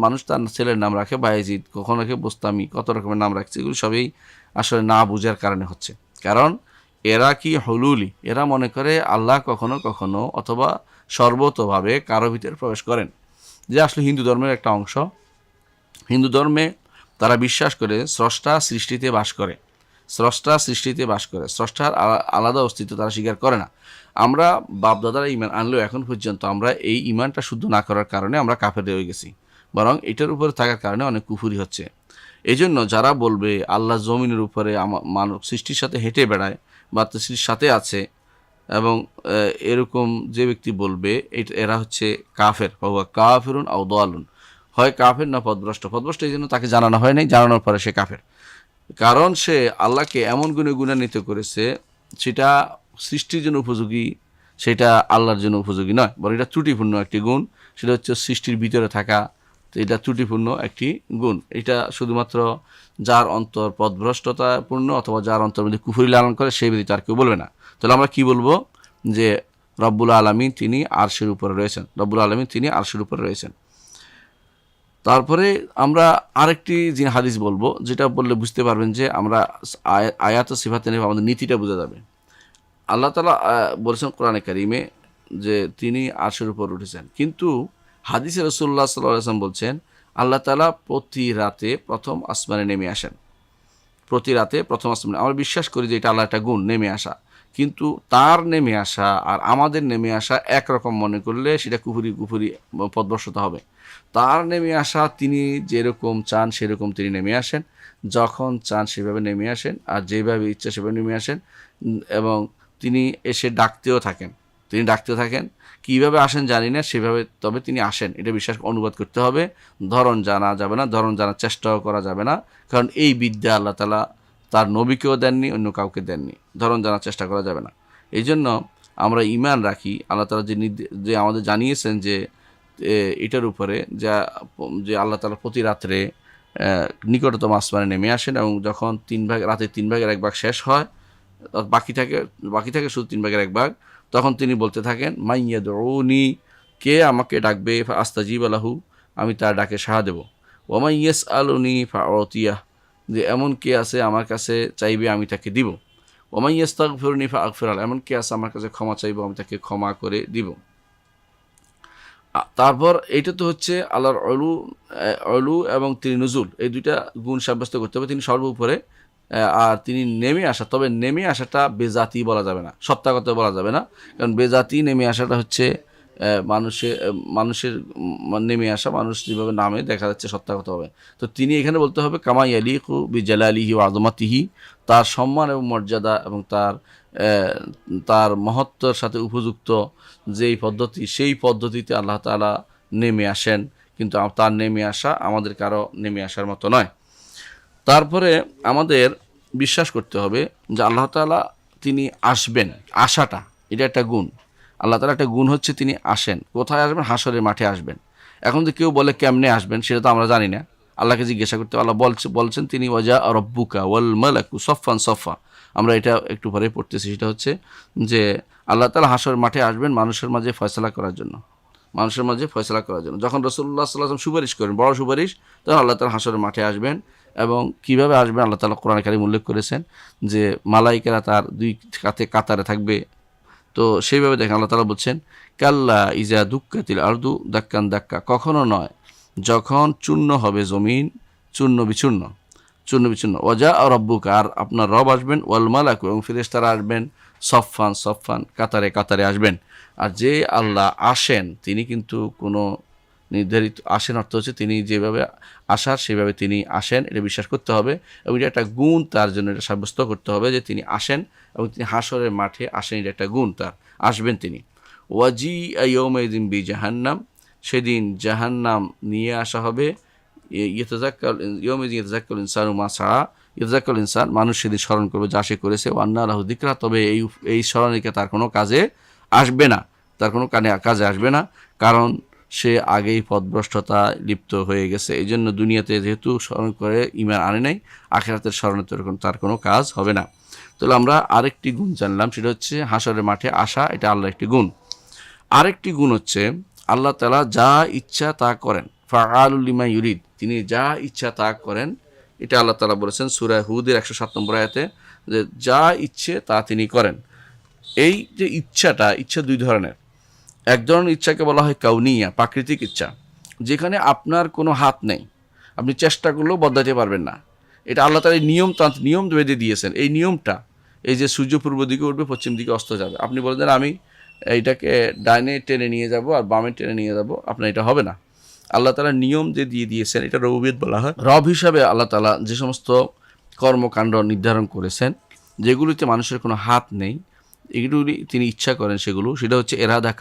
[SPEAKER 1] মানুষ তার ছেলের নাম রাখে বাইজিদ, কখনো রাখে বোস্তামি, কত রকমের নাম রাখছে। এগুলো সবই আসলে না বুঝার কারণে হচ্ছে। কারণ এরা কি হলুলি, এরা মনে করে আল্লাহ কখনো কখনো অথবা সর্বতভাবে কারো ভিতরে প্রবেশ করেন, যে আসলে হিন্দু ধর্মের একটা অংশ। হিন্দু ধর্মে তারা বিশ্বাস করে স্রষ্টা সৃষ্টিতে বাস করে, স্রষ্টার আলাদা অস্তিত্ব তারা স্বীকার করে না। আমরা বাপদাদারা ইমান আনলেও এখন পর্যন্ত আমরা এই ইমানটা শুদ্ধ না করার কারণে আমরা কাফের হয়ে গেছি, বরং এটার উপরে থাকার কারণে অনেক কুফুরি হচ্ছে। এই জন্য যারা বলবে আল্লাহ জমিনের উপরে মানব সৃষ্টির সাথে হেঁটে বেড়ায় বা সৃষ্টির সাথে আছে, এবং এরকম যে ব্যক্তি বলবে এরা হচ্ছে কাফের, কাফিরুন আও দালুন, হয় কাফের না পথভ্রষ্ট। এই জন্য তাকে জানানো হয় নাই, জানানোর পরে সে কাফের। কারণ সে আল্লাহকে এমন গুণে গুণান্বিত করেছে সেটা সৃষ্টির জন্য উপযোগী, সেটা আল্লাহর জন্য উপযোগী নয়, বরং এটা ত্রুটিপূর্ণ একটি গুণ। সেটা হচ্ছে সৃষ্টির ভিতরে থাকা, তো এটা ত্রুটিপূর্ণ একটি গুণ। এটা শুধুমাত্র যার অন্তর পথভ্রষ্টতাপূর্ণ অথবা যার অন্তর মধ্যে কুফরি লালন করে সেই ব্যতীত আর কেউ বলবে না। তাহলে আমরা কি বলবো? যে রব্বুল আলামিন তিনি আরশের উপরে রয়েছেন। তারপরে আমরা আরেকটি যে হাদিস বলবো, যেটা বললে বুঝতে পারবেন যে আমরা আয়াত ও সিফাতে নেবে আমাদের নীতিটা বোঝা যাবে। আল্লাহ তাআলা বলেছেন কোরআনে কারিমে যে তিনি আরশের উপর উঠেছেন, কিন্তু হাদিসে রাসূলুল্লাহ সাল্লাল্লাহু আলাইহি ওয়াসাল্লাম বলছেন আল্লাহ তাআলা প্রতি রাতে প্রথম আসমানে নেমে আসেন। প্রতি রাতে প্রথম আসমানে, আমরা বিশ্বাস করি যে এটা আল্লাহ একটা গুণ, নেমে আসা। কিন্তু তার নেমে আসা আর আমাদের নেমে আসা একরকম মনে করলে সেটা কুফুরি পথভ্রষ্টতা হবে। তার নেমে আসা, তিনি যেরকম চান সেরকম তিনি নেমে আসেন, যখন চান সেভাবে নেমে আসেন, আর যেভাবে ইচ্ছা সেভাবে নেমে আসেন, এবং তিনি এসে ডাকতেও থাকেন। কীভাবে আসেন জানি না, সেভাবে তবে তিনি আসেন, এটা বিশ্বাস অনুবাদ করতে হবে। ধরন জানা যাবে না, ধরন জানার চেষ্টাও করা যাবে না, কারণ এই বিদ্যা আল্লাহ তাআলা তার নবীকেও দেননি, অন্য কাউকে দেননি। ধরন জানার চেষ্টা করা যাবে না। এই জন্য আমরা ঈমান রাখি আল্লাহ তাআলা যে আমাদের জানিয়েছেন যে এটার উপরে যে আল্লাহ তাআলা প্রতি রাত্রে নিকটতম আসমানে নেমে আসেন, এবং যখন রাতের 3 ভাগের 1 ভাগ শেষ হয় বাকি থাকে শুধু 3/1 তখন তিনি বলতে থাকেন মাইয়াদউনি, কে আমাকে ডাকবে, আস্তাজিব লাহু, আমি তার ডাকে সাড়া দেব, ওয়া ইয়াসআলুনি ফাউতিয়াহ, যে এমন কে আছে আমার কাছে চাইবে আমি তাকে দিব, ওয়া ইয়াস্তাগফিরুনি ফাগফির লাহু, এমন কে আছে আমার কাছে ক্ষমা চাইবে আমি তাকে ক্ষমা করে দিব। তারপর এইটা তো হচ্ছে আল্লাহর অলু এবং তিনি নুজুল, এই দুইটা গুণ সাব্যস্ত করতে হবে। তিনি সর্বোপরে, আর তিনি নেমে আসা, তবে নেমে আসাটা বেজাতি বলা যাবে না, সত্তাগত বলা যাবে না, কারণ বেজাতি নেমে আসাটা হচ্ছে মানুষের নেমে আসা, মানুষ যেভাবে নামে দেখা যাচ্ছে সত্তাগত হবে। তো তিনি এখানে বলতে হবে কামা ইয়ালিকু বিজালালিহি ওয়া আযমাতিহি, তার সম্মান এবং মর্যাদা এবং তার মহত্বর সাথে উপযুক্ত যেই পদ্ধতি, সেই পদ্ধতিতে আল্লাহ তাআলা নেমে আসেন, কিন্তু তার নেমে আসা আমাদের কারো নেমে আসার মতো নয়। তারপরে আমাদের বিশ্বাস করতে হবে যে আল্লাহ তাআলা তিনি আসবেন, আসাটা এটা একটা গুণ। আল্লাহ তাআলা একটা গুণ হচ্ছে তিনি আসেন। কোথায় আসবেন? হাসরের মাঠে আসবেন। এখন যে কেউ বলে কেমনে আসবেন সেটা তো আমরা জানি না, আল্লাহকে জিজ্ঞাসা করতে। আল্লাহ বলছেন তিনি ওয়াজা রব্বুকা ওয়াল মালাকু সফফান সফা, আমরা এটা একটু পরে পড়তেছি। সেটা হচ্ছে যে আল্লাহ তাআলা হাসরের মাঠে আসবেন মানুষের মাঝে ফয়সালা করার জন্য, যখন রাসূলুল্লাহ সাল্লাল্লাহু আলাইহি ওয়াসাল্লাম সুপারিশ করেন, বড় সুপারিশ, তখন আল্লাহ তাআলা হাসরের মাঠে আসবেন। এবং কিভাবে আসবেন আল্লাহ তাআলা কোরআনে কারীমে উল্লেখ করেছেন যে মালাইকেরা তার দুই কাতারে থাকবে। তো সেইভাবে দেখেন আল্লাহ তাআলা বলছেন কাল্লা ইজা দুক্কাতিল আরদু দাক্কান দাক্কা, কখনো নয় যখন চূর্ণ হবে জমিন চূর্ণ বিচূর্ণ, ওয়াজা রব্বুকা, আর আপনার রব আসবেন, ওয়াল মালাকু, এবং ফেরেশতারা আসবেন, সফফান সফফান, কাতারে কাতারে আসবেন। আর যে আল্লাহ আসেন তিনি কিন্তু কোনো নির্ধারিত, আসেন অর্থ হচ্ছে তিনি যেভাবে আসার সেভাবে তিনি আসেন, এটা বিশ্বাস করতে হবে। এবং এটা একটা গুণ তার জন্য, এটা সাব্যস্ত করতে হবে যে তিনি আসেন এবং তিনি হাসরের মাঠে আসেন, এটা একটা গুণ তার, আসবেন তিনি। ওয়াজি ইয়াউমাইযিন বি জাহান্নাম, সেদিন জাহান্নাম নিয়ে আসা হবে। ইয়াউমাইযিন ইনসানু মা সাআ, ইয়াতাযাক্কারুল ইনসান, মানুষ সেদিন স্মরণ করবে যা সে করেছে। ওয়া আন্না লাহু যিকরা, তবে এই স্মরণিকা তার কোনো কাজে আসবে না, তার কোনো কাজে আসবে না, কারণ সে আগেই পথভ্রষ্টতা লিপ্ত হয়ে গেছে। এই জন্য দুনিয়াতে যেহেতু স্মরণ করে ঈমান আনে নাই, আখিরাতের স্মরণে তার কোনো কাজ হবে না। তাহলে আমরা আরেকটি গুণ জানলাম, সেটা হচ্ছে হাসরের মাঠে আসা, এটা আল্লাহর একটি গুণ। আরেকটি গুণ হচ্ছে আল্লাহ তাআলা যা ইচ্ছা তা করেন, ফাআলুল লিমা ইউরিদ, তিনি যা ইচ্ছা তা করেন। এটা আল্লাহ তাআলা বলেছেন সূরা হুদের 107 আয়াতে, যে যা ইচ্ছে তা তিনি করেন। এই যে ইচ্ছা দুই ধরনের। এক ধরনের ইচ্ছাকে বলা হয় কাউনিয়া, প্রাকৃতিক ইচ্ছা, যেখানে আপনার কোনো হাত নেই, আপনি চেষ্টা করলেও বদলাতে পারবেন না। এটা আল্লাহ তাআলা নিয়ম বেঁধে দিয়েছেন। এই নিয়মটা, এই যে সূর্য পূর্ব দিকে উঠবে পশ্চিম দিকে অস্ত যাবে, আপনি বলে দেন আমি এইটাকে ডাইনে টেনে নিয়ে যাব আর বামে টেনে নিয়ে যাব, আপনার এটা হবে না। আল্লাহ তাআলা নিয়ম যে দিয়ে দিয়েছেন, এটা রুবুবিয়ত বলা হয়। রব হিসাবে আল্লাহ তাআলা যে সমস্ত কর্মকাণ্ড নির্ধারণ করেছেন, যেগুলিতে মানুষের কোনো হাত নেই, এগুলি তিনি ইচ্ছা করেন, সেটা হচ্ছে এরাদা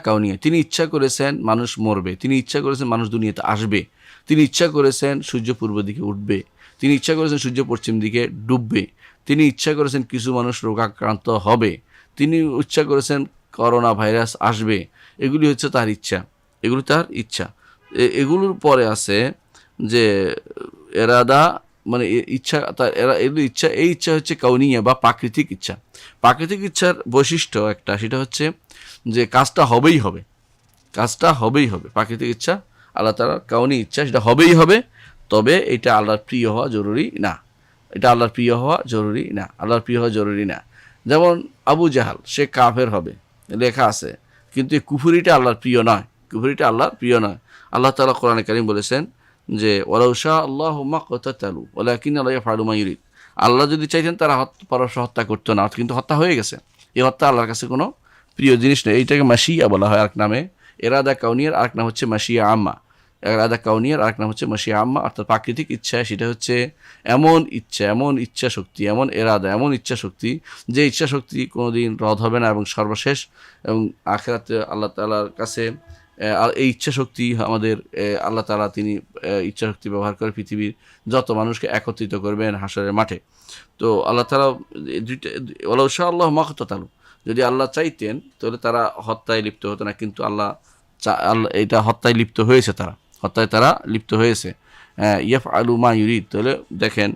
[SPEAKER 1] কাউনিয়া। তিনি ইচ্ছা করেছেন মানুষ মরবে, তিনি ইচ্ছা করেছেন মানুষ দুনিয়াতে আসবে, তিনি ইচ্ছা করেছেন সূর্য পূর্ব দিকে উঠবে, তিনি ইচ্ছা করেছেন সূর্য পশ্চিম দিকে ডুববে, তিনি ইচ্ছা করেছেন কিছু মানুষ রোগাক্রান্ত হবে, তিনি ইচ্ছা করেছেন করোনা ভাইরাস আসবে। এগুলি হচ্ছে তার ইচ্ছা, এগুলোর পরে আছে যে এরাদা, মানে ইচ্ছা, এই ইচ্ছা হচ্ছে কাউনিয়া বা প্রাকৃতিক ইচ্ছা। প্রাকৃতিক ইচ্ছার বৈশিষ্ট্য একটা, সেটা হচ্ছে যে কাজটা হবেই হবে। প্রাকৃতিক ইচ্ছা আল্লাহ তাআলার কাউনি ইচ্ছা, সেটা হবেই হবে, তবে এটা আল্লাহর প্রিয় হওয়া জরুরি না। যেমন আবু জাহাল, সে কাফের হবে লেখা আছে, কিন্তু এই কুফরিটা আল্লাহর প্রিয় নয়, আল্লাহ তাআলা কোরআনে কারীম বলেছেন যে ওয়ালাউ শা আল্লাহু মাকতাতালু ওয়ালাকিন্না আল্লাহু ইয়াফআলু মা ইউরিদ, আল্লাহ যদি চাইতেন তারা পরস্পর হত্যা করতো না, কিন্তু হত্যা হয়ে গেছে। এই হত্যা আল্লাহর কাছে কোনো প্রিয় জিনিস নেই। এইটাকে মাশিয়া বলা হয় আরেক নামে, এরাদা কাউনিয়ার আরেক নাম হচ্ছে মাশিয়া আম্মা। অর্থাৎ প্রাকৃতিক ইচ্ছা, সেটা হচ্ছে এমন ইচ্ছা শক্তি, যে ইচ্ছা শক্তি কোনোদিন রদ হবে না এবং সর্বশেষ, এবং আখিরাতে আল্লাহ তাআলার কাছে এই ইচ্ছা শক্তি আমাদের আল্লাহ তাআলা তিনি ইচ্ছা শক্তি ব্যবহার করে পৃথিবীর যত মানুষকে একত্রিত করবেন হাসরের মাঠে। তো আল্লাহ তাআলা ওয়ালাউ শা আল্লাহু মাকতাতালু, যদি আল্লাহ চাইতেন তাহলে তারা হত্যায় লিপ্ত হতো না, কিন্তু আল্লাহ এটা হত্যায় লিপ্ত হয়েছে, তারা লিপ্ত হয়েছে। ইয়াফআলু মা ইউরিদ, তাহলে দেখেন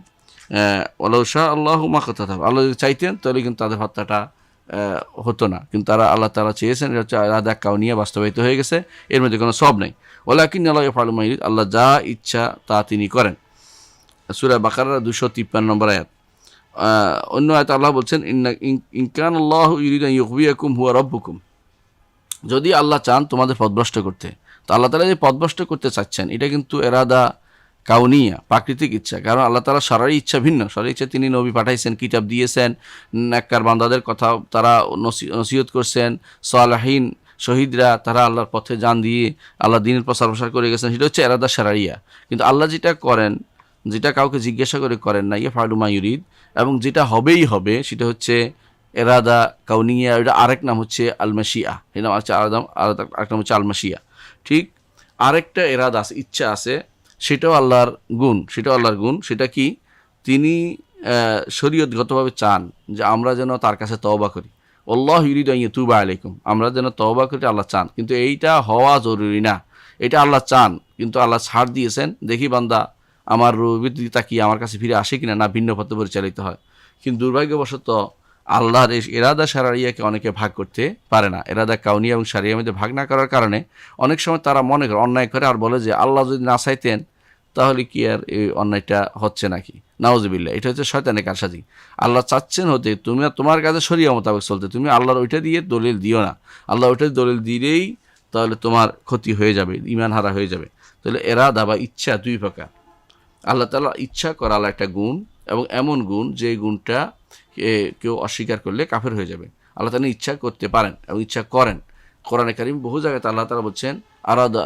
[SPEAKER 1] ওয়ালাউ শা আল্লাহু মা কাতাতাহু, আল্লাহ যদি চাইতেন তাহলে কিন্তু তাদের হত্যাটা হতো না, কিন্তু তারা আল্লাহ তাআলা চেয়েছেন, এটা হচ্ছে ইরাদা কাউনিয়া বাস্তবায়িত হয়ে গেছে, এর মধ্যে কোনো সওয়াব নেই। ওয়ালাকিন্না আল্লাহু ইয়াফআলু মা ইউরিদ, আল্লাহ যা ইচ্ছা তা তিনি করেন। সূরা বাকারা 253 নম্বর আয়াত। অন্য আয়াতে আল্লাহ বলছেন ইন কানাল্লাহু ইউরিদু আন ইউগবিয়াকুম হুয়া রাব্বুকুম, যদি আল্লাহ চান তোমাদের পথভ্রষ্ট করতে, তো আল্লাহ তাআলা যে পথভ্রষ্ট করতে চাচ্ছেন এটা কিন্তু ইরাদা কাউনিয়া, প্রাকৃতিক ইচ্ছা। কারণ আল্লাহ তাআলা শারঈ ইচ্ছা ভিন্ন, শারঈ ইচ্ছা তিনি নবী পাঠাইছেন, কিতাব দিয়েছেন, নেককার বান্দাদের কথা তারা নসিহত করছেন, সালেহীন শহীদরা তারা আল্লাহর পথে জান দিয়ে আল্লাহ দ্বীনের প্রসার করে গেছেন, সেটা হচ্ছে ইরাদা শারঈয়া। কিন্তু আল্লাহ যেটা করেন, যেটা কাউকে জিজ্ঞাসা করে করেন না, ইয়াফআলু মা ইউরিদ, এবং যেটা হবেই হবে সেটা হচ্ছে এরাদা কাউনিয়া, এটা আরেক নাম হচ্ছে আল মাশিয়া, এই নাম হচ্ছে আরেক নাম হচ্ছে আল মাশিয়া। ঠিক আরেকটা এরাদা আছে, ইচ্ছা আছে, সেটাও আল্লাহর গুণ, সেটা কি, তিনি শরীয়তগতভাবে চান যে আমরা যেন তার কাছে তওবা করি। আল্লাহু ইউরিদু আন ইয়াতুবা আলাইকুম, আমরা যেন তওবা করি, আল্লাহ চান, কিন্তু এইটা হওয়া জরুরি না, এটা আল্লাহ চান, কিন্তু আল্লাহ ছাড় দিয়েছেন, দেখি বান্দা আমার রূপের দিকে তাকিয়ে আমার কাছে ফিরে আসে কিনা, না ভিন্ন পথে পরিচালিত হয়। কিন্তু দুর্ভাগ্যবশত আল্লাহর এই এরাদা শারঈয়াকে অনেকে ভাগ করতে পারে না। এরাদা কাউনিয়া এবং শারঈয়ার মধ্যে ভাগ না করার কারণে অনেক সময় তারা মনে করে, অন্যায় করে আর বলে যে আল্লাহ যদি না চাইতেন তাহলে কি আর এই অন্যায়টা হচ্ছে নাকি, নাউজুবিল্লাহ। এটা হচ্ছে শয়তানের কারসাজি। আল্লাহ চাচ্ছেন হতে তুমি তোমার কাছে শরীয়ত মোতাবেক চলতে, তুমি আল্লাহর ওইটা দিয়ে দলিল দিও না। আল্লাহ ওইটা দলিল দিলেই তাহলে তোমার ক্ষতি হয়ে যাবে, ঈমান হারা হয়ে যাবে। তাহলে এরাদা বা ইচ্ছা দুই প্রকার। আল্লাহ তাআলা ইচ্ছা করা আল্লাহ একটা গুণ, এবং এমন গুণ যে গুণটা কেউ অস্বীকার করলে কাফের হয়ে যাবে। আল্লাহ তাআলা ইচ্ছা করতে পারেন এবং ইচ্ছা করেন। কোরআনে কারীম বহু জায়গায় আল্লাহ তাআলা বলছেন আরাদা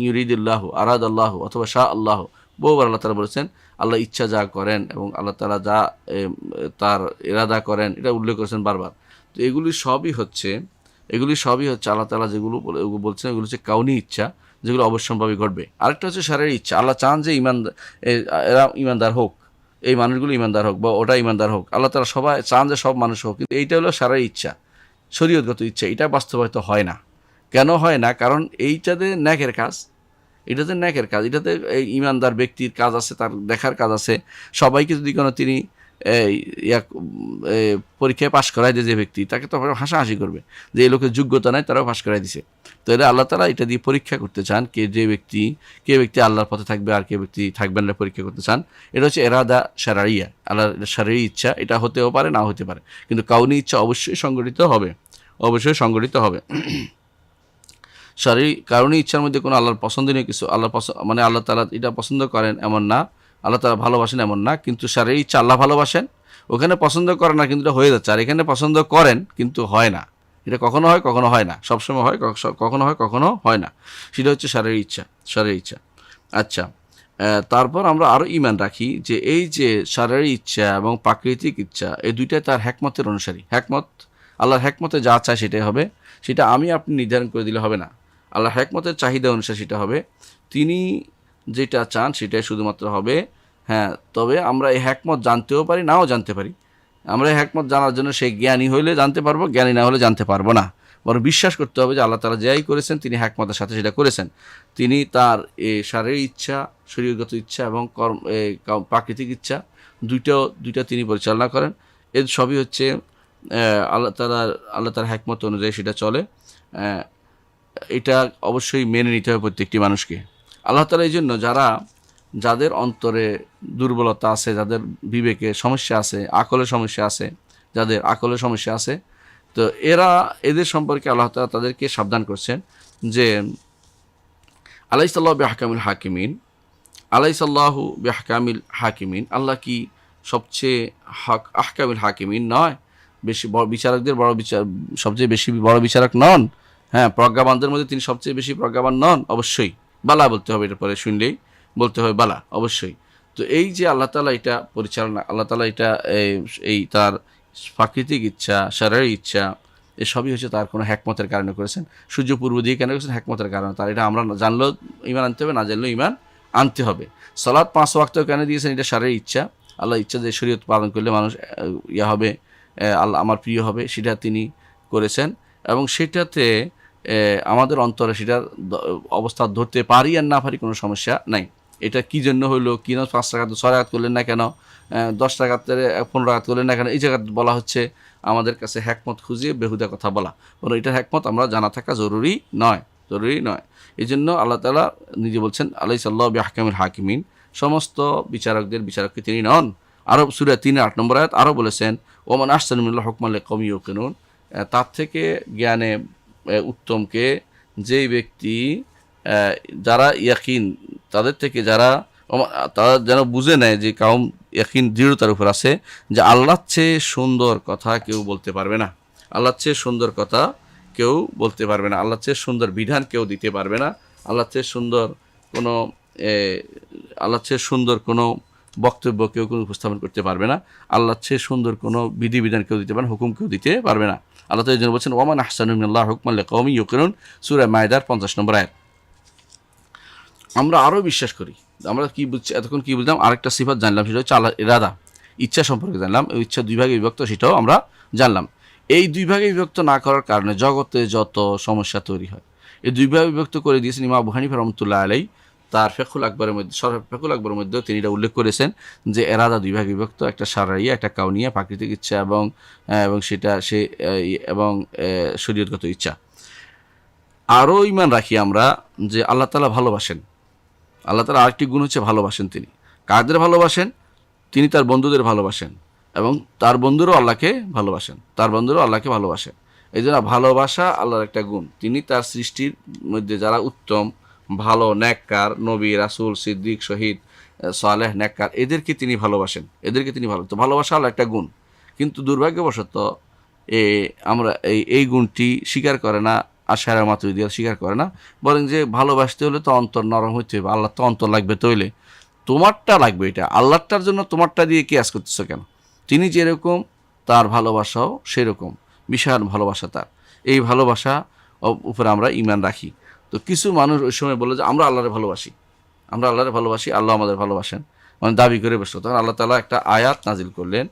[SPEAKER 1] ইউরিদুল্লাহু, আরাদাল্লাহু অথবা শাহ আল্লাহ, বহুবার আল্লাহ তাআলা বলেছেন আল্লাহ ইচ্ছা যা করেন এবং আল্লাহ তাআলা যা তার ইরাদা করেন, এটা উল্লেখ করেছেন বারবার। তো এগুলি সবই হচ্ছে আল্লাহ তাআলা যেগুলো বলছেন, এগুলো হচ্ছে কাউনি ইচ্ছা, যেগুলো অবশ্যম্ভাবী ঘটবে। আরেকটা হচ্ছে শারীরিক ইচ্ছা, আল্লাহ চান যে এরা ইমানদার হোক, এই মানুষগুলো ইমানদার হোক বা ওটা ইমানদার হোক, আল্লাহ তাআলা সবাই চান যে সব মানুষ হোক, কিন্তু এইটা হলো শারীরিক ইচ্ছা, শরীয়তগত ইচ্ছা, এটা বাস্তবায়িত হয় না। কেন হয় না? কারণ এইটাতে ন্যাকের কাজ, এটাতে এই ইমানদার ব্যক্তির কাজ আছে, তার দেখার কাজ আছে। সবাইকে যদি কোনো তিনি পরীক্ষায় পাশ করাই দেয় যে ব্যক্তি, তাকে তো হাসাহাসি করবে যে এই লোকের যোগ্যতা নাই, তারাও পাশ করাই দিছে। তো এটা আল্লাহ তাআলা এটা দিয়ে পরীক্ষা করতে চান, কে ব্যক্তি আল্লাহর পথে থাকবে আর কে ব্যক্তি থাকবেন না, পরীক্ষা করতে চান। এটা হচ্ছে এরাদা শারঈয়া, আল্লাহর শারঈ ইচ্ছা। এটা হতেও পারে, নাও হতে পারে, কিন্তু কাউনি ইচ্ছা অবশ্যই সংগঠিত হবে। কারণে ইচ্ছার মধ্যে কোনো আল্লাহর পছন্দনীয় কিছু, মানে আল্লাহ তাআলা এটা পছন্দ করেন এমন না, আল্লাহ তাআলা ভালোবাসেন এমন না, কিন্তু শারঈ ইচ্ছা আল্লাহ ভালোবাসেন, ওখানে পছন্দ করেন না কিন্তু এটা হয়ে যাচ্ছে, আর এখানে পছন্দ করেন কিন্তু হয় না। এটা কখনো হয় কখনো হয় না, সবসময় হয়, কখনো হয় না। সেটা হচ্ছে শারঈ ইচ্ছা। আচ্ছা, তারপর আমরা আরও ঈমান রাখি যে এই যে শারঈ ইচ্ছা এবং প্রাকৃতিক ইচ্ছা, এই দুইটাই তার হিকমতের অনুসারী। আল্লাহর হিকমতে যা চায় সেটাই হবে, সেটা আমি আপনি নির্ধারণ করে দিলে হবে না। আল্লাহর হিকমতের চাহিদা অনুসারে সেটা হবে, তিনি যেটা চান সেটাই শুধুমাত্র হবে। হ্যাঁ, তবে আমরা এই হিকমত জানতেও পারি, নাও জানতে পারি। আমরা এই হিকমত জানার জন্য সেই জ্ঞানী হইলে জানতে পারবো, জ্ঞানী না হলে জানতে পারবো না। বরং বিশ্বাস করতে হবে যে আল্লাহ তাআলা যাই করেছেন তিনি হিকমতের সাথে সেটা করেছেন। তিনি তার শারীরিক ইচ্ছা, শরীয়তগত ইচ্ছা এবং প্রাকৃতিক ইচ্ছা দুইটা তিনি পরিচালনা করেন। এর সবই হচ্ছে আল্লাহ তাআলার হিকমত অনুযায়ী সেটা চলে। এটা অবশ্যই মেনে নিতে হবে প্রত্যেকটি মানুষকে। আল্লাহ তাআলা এই জন্য যাদের অন্তরে দুর্বলতা আছে, যাদের বিবেকে সমস্যা আছে, আকলের সমস্যা আছে, তো এদের সম্পর্কে আল্লাহ তাআলা তাদেরকে সাবধান করছেন যে আলাইসাল্লাহু বিআহকামিল হাকিমিন, আল্লাহ কি সবচেয়ে আহকামিল হাকিমিন নয়? বেশি বিচারকদের সবচেয়ে বেশি বড় বিচারক নন? হ্যাঁ, প্রজ্ঞাবানদের মধ্যে তিনি সবচেয়ে বেশি প্রজ্ঞাবান নন? অবশ্যই বালা বলতে হবে, এটা পরে শুনলেই বলতে হবে বালা, অবশ্যই। তো এই যে আল্লাহ তাআলা এটা পরিচালনা, আল্লাহ তাআলা এটা এই তার প্রাকৃতিক ইচ্ছা, শারঈ ইচ্ছা, এসবই হচ্ছে তার কোনো হিকমতের কারণে করেছেন। সূর্য পূর্ব দিকে কেন করেছেন? হিকমতের কারণে। তার এটা আমরা জানলেও ঈমান আনতে হবে, না জানলেও ঈমান আনতে হবে। সালাত 5 ওয়াক্ত কেন দিয়েছেন? এটা শারঈ ইচ্ছা, আল্লাহ ইচ্ছা যে শরীয়ত পালন করলে মানুষ হবে, আল্লাহ আমার প্রিয় হবে, সেটা তিনি করেছেন। এবং সেটাতে আমাদের অন্তরে সেটার অবস্থা ধরতে পারি আর না পারি কোনো সমস্যা নাই। এটা কি জন্য হলো, কি না 5 রাকাত 6 রাকাত করলেন না কেন, 10 রাকাতের 15 রাকাত করলেন না কেন, এই জায়গা বলা হচ্ছে আমাদের কাছে হ্যাকমত খুঁজিয়ে বেহুদা কথা বলা। বলো এটার হ্যাকমত আমরা জানা থাকা জরুরি নয়, জরুরি নয়। এই জন্য আল্লাহ তাআলা নিজে বলছেন আলাইসাল্লাহু বিআহকামিল হাকিমিন, সমস্ত বিচারকদের বিচারক কি তিনি নন? আরও সূরা 3-8 নম্বর আয়াত আরও বলেছেন ওমান আহসানু মিনাল্লাহি হুকমান লিকাওমিন ইউকিনুন, তার থেকে জ্ঞানে উত্তমকে যেই ব্যক্তি যারা ইয়াকিন, তাদের থেকে যারা তারা যেন বুঝে নেয় যে কাউম ইয়াকিন দৃঢ়তার উপর আছে যে আল্লাহর চেয়ে সুন্দর কথা কেউ বলতে পারবে না, আল্লাহর চেয়ে সুন্দর কথা কেউ বলতে পারবে না, আল্লাহর চেয়ে সুন্দর বিধান কেউ দিতে পারবে না, আল্লাহর চেয়ে সুন্দর কোনো আল্লাহর চেয়ে সুন্দর কোনো বক্তব্য কেউ কোনো উপস্থাপন করতে পারবে না, আল্লাহর চেয়ে সুন্দর কোনো বিধিবিধান কেউ দিতে পারবে না, হুকুম কেউ দিতে পারবে না। আল্লাহ তাআলা এই জন্য বলছেন ওয়ামান আহসানু মিনাল্লাহি হুকমান লিকাওমিন ইউকিনুন, সূরা মায়দার 50 নম্বর আয়াত। আমরা আরও বিশ্বাস করি, আমরা কি বুঝছি এতক্ষণ কি বুঝলাম, আরেকটা সিফাত জানলাম, সেটা হচ্ছে আল্লাহ ইরাদা, ইচ্ছা সম্পর্কে জানলাম। এই ইচ্ছা দুই ভাগে বিভক্ত সেটাও আমরা জানলাম। এই দুই ভাগে বিভক্ত না করার কারণে জগতে যত সমস্যা তৈরি হয়, এই দুই ভাগে বিভক্ত করে দিয়েছেন ইমাম আবু হানিফা রাহমাতুল্লাহ আলাইহি তার ফিকহুল আকবরের মধ্যে, ফিকহুল আকবরের মধ্যেও তিনি এটা উল্লেখ করেছেন যে এরাদা দুই ভাগে বিভক্ত, একটা শারঈয়া, একটা কাউনিয়া, প্রাকৃতিক ইচ্ছা এবং সেটা এবং শরীয়তগত ইচ্ছা। আরও ঈমান রাখি আমরা যে আল্লাহ তাআলা ভালোবাসেন, আল্লাহ তাআলা আরেকটি গুণ হচ্ছে ভালোবাসেন। তিনি কাদের ভালোবাসেন? তিনি তার বন্ধুদের ভালোবাসেন এবং তার বন্ধুরাও আল্লাহকে ভালোবাসেন, তার বন্ধুরাও আল্লাহকে ভালোবাসেন। এই জন্য ভালোবাসা আল্লাহর একটা গুণ। তিনি তার সৃষ্টির মধ্যে যারা উত্তম, ভালো, নেককার, নবী, রাসূল, সিদ্দিক, শহীদ, সালেহ, নেককার, এদেরকে তিনি ভালোবাসেন, এদেরকে তিনি তো ভালোবাসা আল্লাহর একটা গুণ। কিন্তু দুর্ভাগ্যবশত আমরা এই গুণটি স্বীকার করে না, আশারা মাতুরিদিয়া স্বীকার করে না, বলেন যে ভালোবাসতে হলে তো অন্তর নরম হইতে হবে, আল্লাহ তো অন্তর লাগবে, তৈলে তোমারটা লাগবে, এটা আল্লাহটার জন্য তোমারটা দিয়ে কিয়াস করতেছো কেন? তিনি যেরকম তার ভালোবাসাও সেরকম, বিশাল ভালোবাসা তার। এই ভালোবাসা উপরে আমরা ঈমান রাখি। তো কিছু মানুষ ওই সময় বলে যে আমরা আল্লাহরে ভালোবাসি, আমরা আল্লাহরে ভালোবাসি, আল্লাহ আমাদের ভালোবাসেন, মানে দাবি করে বসলো। তখন আল্লাহ তাআলা একটা আয়াত নাজিল করলেন,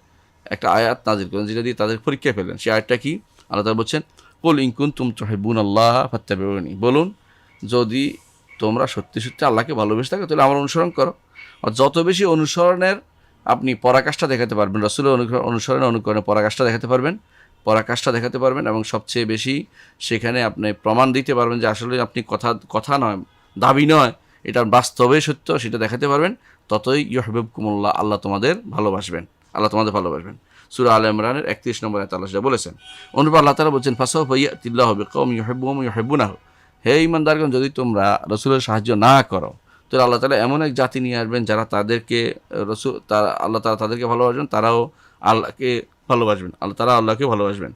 [SPEAKER 1] যেটা দিয়ে তাদের পরীক্ষা ফেললেন। সেই আয়াতটা কি? আল্লাহ তাআলা বলছেন কুল ইন কুনতুম তুহিব্বুনাল্লাহ ফাত্তাবিউনি, বলুন যদি তোমরা সত্যি সত্যি আল্লাহকে ভালোবেসে থাকো তাহলে আমার অনুসরণ করো। আর যত বেশি অনুসরণের আপনি পরাকাষ্ঠা দেখাতে পারবেন, রাসূলের অনুকরণে পরাকাষ্ঠা দেখাতে পারবেন, পরাকাষ্ঠা দেখাতে পারবেন এবং সবচেয়ে বেশি সেখানে আপনি প্রমাণ দিতে পারবেন যে আসলে আপনি কথা নয়, দাবি নয়, এটা বাস্তবে সত্য, সেটা দেখাতে পারবেন, ততই ইউহিব্বুকুমুল্লাহ, আল্লাহ তোমাদের ভালোবাসবেন, আল্লাহ তোমাদের ভালোবাসবেন। সূরা আলে ইমরানের 31 নম্বর আয়াতে আল্লাহ সেটা বলেছেন। অনুরূপ আল্লাহ তাআলা বলছেন ফাসাউফা ইয়াতিল্লাহু বিকওমিন ইউহিব্বুহুম ওয়া ইউহিব্বুনাহু, হে ঈমানদারগণ যদি তোমরা রাসূলের সাহায্য না করো তাহলে আল্লাহ তাআলা এমন এক জাতি নিয়ে আসবেন যারা তাদেরকে আল্লাহ তাআলা তাদেরকে ভালোবাসবেন, তারাও আল্লাহকে ভালোবাসবেন, তারা আল্লাহকে ভালোবাসবেন।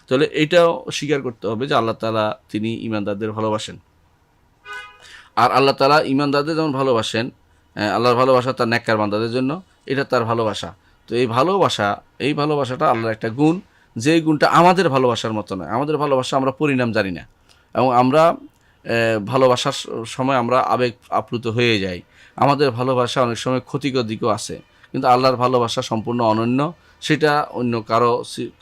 [SPEAKER 1] তাহলে এইটাও স্বীকার করতে হবে যে আল্লাহ তাআলা তিনি ঈমানদারদের ভালোবাসেন। আর আল্লাহ তাআলা ঈমানদারদের যেমন ভালোবাসেন, আল্লাহর ভালোবাসা তার নেককার বান্দাদের জন্য, এটা তার ভালোবাসা। তো এই ভালোবাসাটা আল্লাহর একটা গুণ, যেই গুণটা আমাদের ভালোবাসার মতো নয়। আমাদের ভালোবাসা আমরা পরিণাম জানি না এবং আমরা ভালোবাসার সময় আমরা আবেগ আপ্লুত হয়ে যাই। আমাদের ভালোবাসা অনেক সময় ক্ষতিকর দিকও আছে, কিন্তু আল্লাহর ভালোবাসা সম্পূর্ণ অনন্য, সেটা অন্য কারো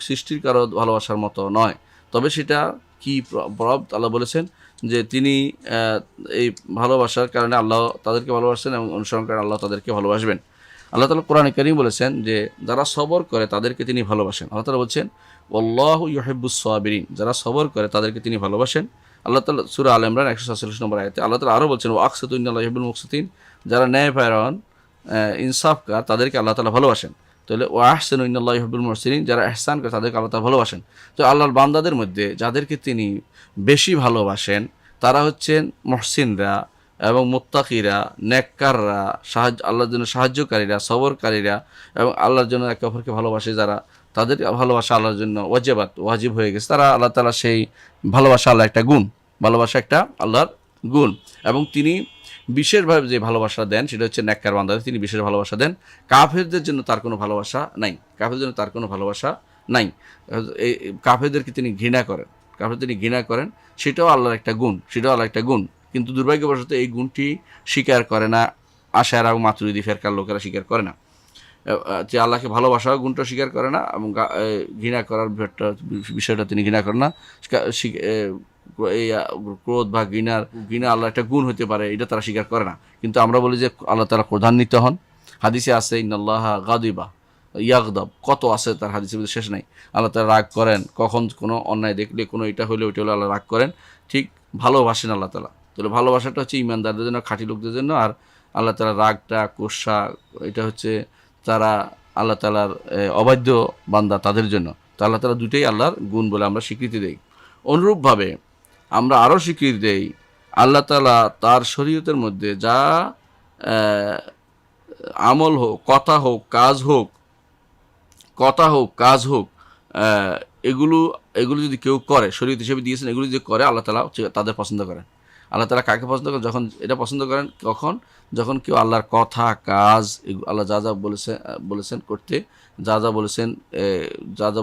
[SPEAKER 1] সৃষ্টির কারো ভালোবাসার মতো নয়। তবে সেটা কি প্রভাব আল্লাহ বলেছেন যে তিনি এই ভালোবাসার কারণে আল্লাহ তাদেরকে ভালোবাসেন এবং অনুসরণ করেন আল্লাহ তাদেরকে ভালোবাসবেন। আল্লাহ তাআলা কোরআনে কারীম বলেছেন যে যারা সবর করে তাদেরকে তিনি ভালোবাসেন। আল্লাহ তাআলা বলছেন ওয়াল্লাহু ইউহিব্বুস সাবিরিন, যারা সবর করে তাদেরকে তিনি ভালোবাসেন। আল্লাহ তাআলা সূরা আলে ইমরান 147 নম্বর আয়াতে আল্লাহ তাআলা আরও বলছেন ওয়া আকসিতু ইন্নাল্লাহা ইউহিব্বুল মুকসিতিন, যারা ন্যায়পরায়ণ ইনসাফকার তাদেরকে আল্লাহ তাআলা ভালোবাসেন। তাহলে ওয়া আহসিনু ইন্নাল্লাহা ইউহিব্বুল মুহসিনিন, যারা ইহসান করে তাদেরকে আল্লাহ তাআলা ভালোবাসেন। তো আল্লাহর বান্দাদের মধ্যে যাদেরকে তিনি বেশি ভালোবাসেন তারা হচ্ছেন মুহসিনরা এবং মুত্তাকিরা, নেককাররা, আল্লাহর জন্য সাহায্যকারীরা, সবরকারীরা এবং আল্লাহর জন্য একে অপরকে ভালোবাসে যারা, তাদের ভালোবাসা আল্লাহর জন্য ওয়াজিব হয়ে গেছে। তারা আল্লাহ তাআলা সেই ভালোবাসা আল্লাহ একটা গুণ, ভালোবাসা একটা আল্লাহর গুণ। এবং তিনি বিশেষভাবে যে ভালোবাসা দেন সেটা হচ্ছে নেককার বান্দাদের তিনি বিশেষ ভালোবাসা দেন। কাফেরদের জন্য তার কোনো ভালোবাসা নাই, নাই। এই কাফেরদেরকে তিনি ঘৃণা করেন, সেটাও আল্লাহর একটা গুণ, কিন্তু দুর্ভাগ্যবশত এই গুণটি স্বীকার করে না আশারা এবং মাতুরিদি ফেরকার লোকেরা, স্বীকার করে না যে আল্লাহকে ভালোবাসার গুণটা স্বীকার করে না এবং ঘৃণা করার বিষয়টা তিনি ঘৃণা করেন না, এই ক্রোধ বা ঘৃণা আল্লাহ একটা গুণ হতে পারে, এটা তারা স্বীকার করে না। কিন্তু আমরা বলি যে আল্লাহ তাআলা ক্রোধান্বিত হন। হাদিসে আছে ইন্নাল্লাহা গাদিবা ইয়াগদাব, কত আছে তার হাদিসের মধ্যে শেষ নাই। আল্লাহ তাআলা রাগ করেন, কখন কোনো অন্যায় দেখলে, কোনো এটা হলে ওইটা হলে আল্লাহ রাগ করেন। ঠিক ভালোবাসেন আল্লাহ তাআলা। তাহলে ভালোবাসাটা হচ্ছে ইমানদারদের জন্য, খাঁটি লোকদের জন্য। আর আল্লাহ তাআলার রাগটা, কোষা, এটা হচ্ছে তারা আল্লাহ তাআলার অবাধ্য বান্দা তাদের জন্য। তো আল্লাহ তাআলা দুটোই আল্লাহর গুণ বলে আমরা স্বীকৃতি দেই। অনুরূপভাবে আমরা আরও স্বীকৃতি দেই আল্লাহ তাআলা তার শরীয়তের মধ্যে যা আমল হোক, কথা হোক, কাজ হোক, এগুলো যদি কেউ করে, শরীয়ত হিসেবে দিয়েছেন, এগুলো যদি করে আল্লাহ তাআলা তাদের পছন্দ করেন। আল্লাহ তাআলা কাকে পছন্দ করেন? যখন এটা পছন্দ করেন কখন? যখন কেউ আল্লাহর কথা, কাজ, আল্লাহ যা যা বলেছেন করতে, যা যা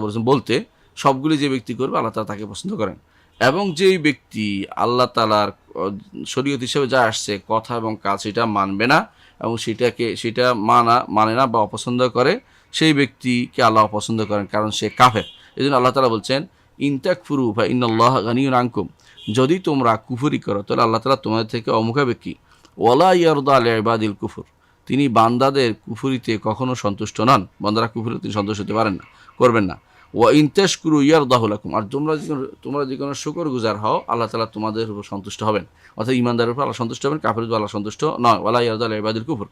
[SPEAKER 1] বলেছেন বলতে, সবগুলি যে ব্যক্তি করবে আল্লাহ তাআলা তাকে পছন্দ করেন। এবং যেই ব্যক্তি আল্লাহ তাআলার শরীয়ত হিসেবে যা আসছে কথা এবং কাজ, সেটা মানবে না এবং সেটা মানে না বা অপছন্দ করে, সেই ব্যক্তিকে আল্লাহ অপছন্দ করেন, কারণ সে কাফের। এই জন্য আল্লাহ তাআলা বলছেন ইনতাকফুরু ফা ইন্নাল্লাহা গানিয়্যুন আনকুম, যদি তোমরা কুফরি করো তাহলে আল্লাহ তাআলা তোমাদের থেকে অমুখাপেক্ষী। ওয়ালা ইয়ারদা লিইবাদিল কুফর, তিনি বান্দাদের কুফরিতে কখনো সন্তুষ্ট নন। বান্দারা কুফরিতে তিনি সন্তুষ্ট হতে পারেন না, করবেন না। ওয়া ইন তাশকুরু ইয়ারদাহু লাকুম, আর তোমরা যে কোনো শুকরগুজার হও আল্লাহ তাআলা তোমাদের উপর সন্তুষ্ট হবেন। অর্থাৎ ইমানদারের উপর আল্লাহ সন্তুষ্ট হবেন, কাফেরের উপর আল্লাহ সন্তুষ্ট নয়। ওয়ালা ইয়ারদা লিইবাদিল কুফর,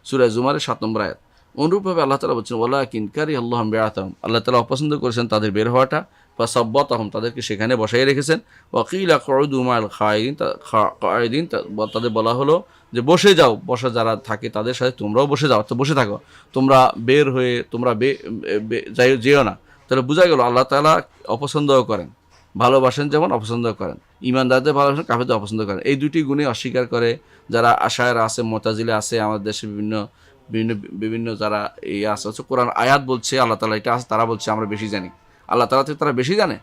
[SPEAKER 1] সূরা জুমারের 7 নম্বর আয়াত। অনুরূপভাবে আল্লাহ তাআলা বলছেন ওয়ালাকিন কারিহাল্লাহু বিআতাহুম, আল্লাহ তাআলা অপছন্দ করেছেন তাদের বের হওয়াটা। ফাসাব্বাতাহুম, তাদেরকে সেখানে বসাই রেখেছেন। ওয়াকিলা কউদু মাআল কায়দিন, তাদের বলা হলো যে বসে যাও, বসা যারা থাকে তাদের সাথে তোমরাও বসে যাও, তো বসে থাকো, তোমরা বের হয়ে তোমরা যেও না। তাহলে বোঝা গেল আল্লাহ তাআলা অপছন্দও করেন, ভালোবাসেন, যেমন অপছন্দ করেন। ইমানদারদের ভালোবাসেন, কাফেরদের অপছন্দ করেন। এই দুটি গুণে অস্বীকার করে যারা আশায়েরা আছে, মুতাজিলা আছে, আমাদের দেশে বিভিন্ন যারা এই আছে, কোরআন আয়াত বলছে আল্লাহ তাআলা এটা আছে, তারা বলছে আমরা বেশি জানি। আল্লাহ তাআলা থেকে তারা বেশি জানে?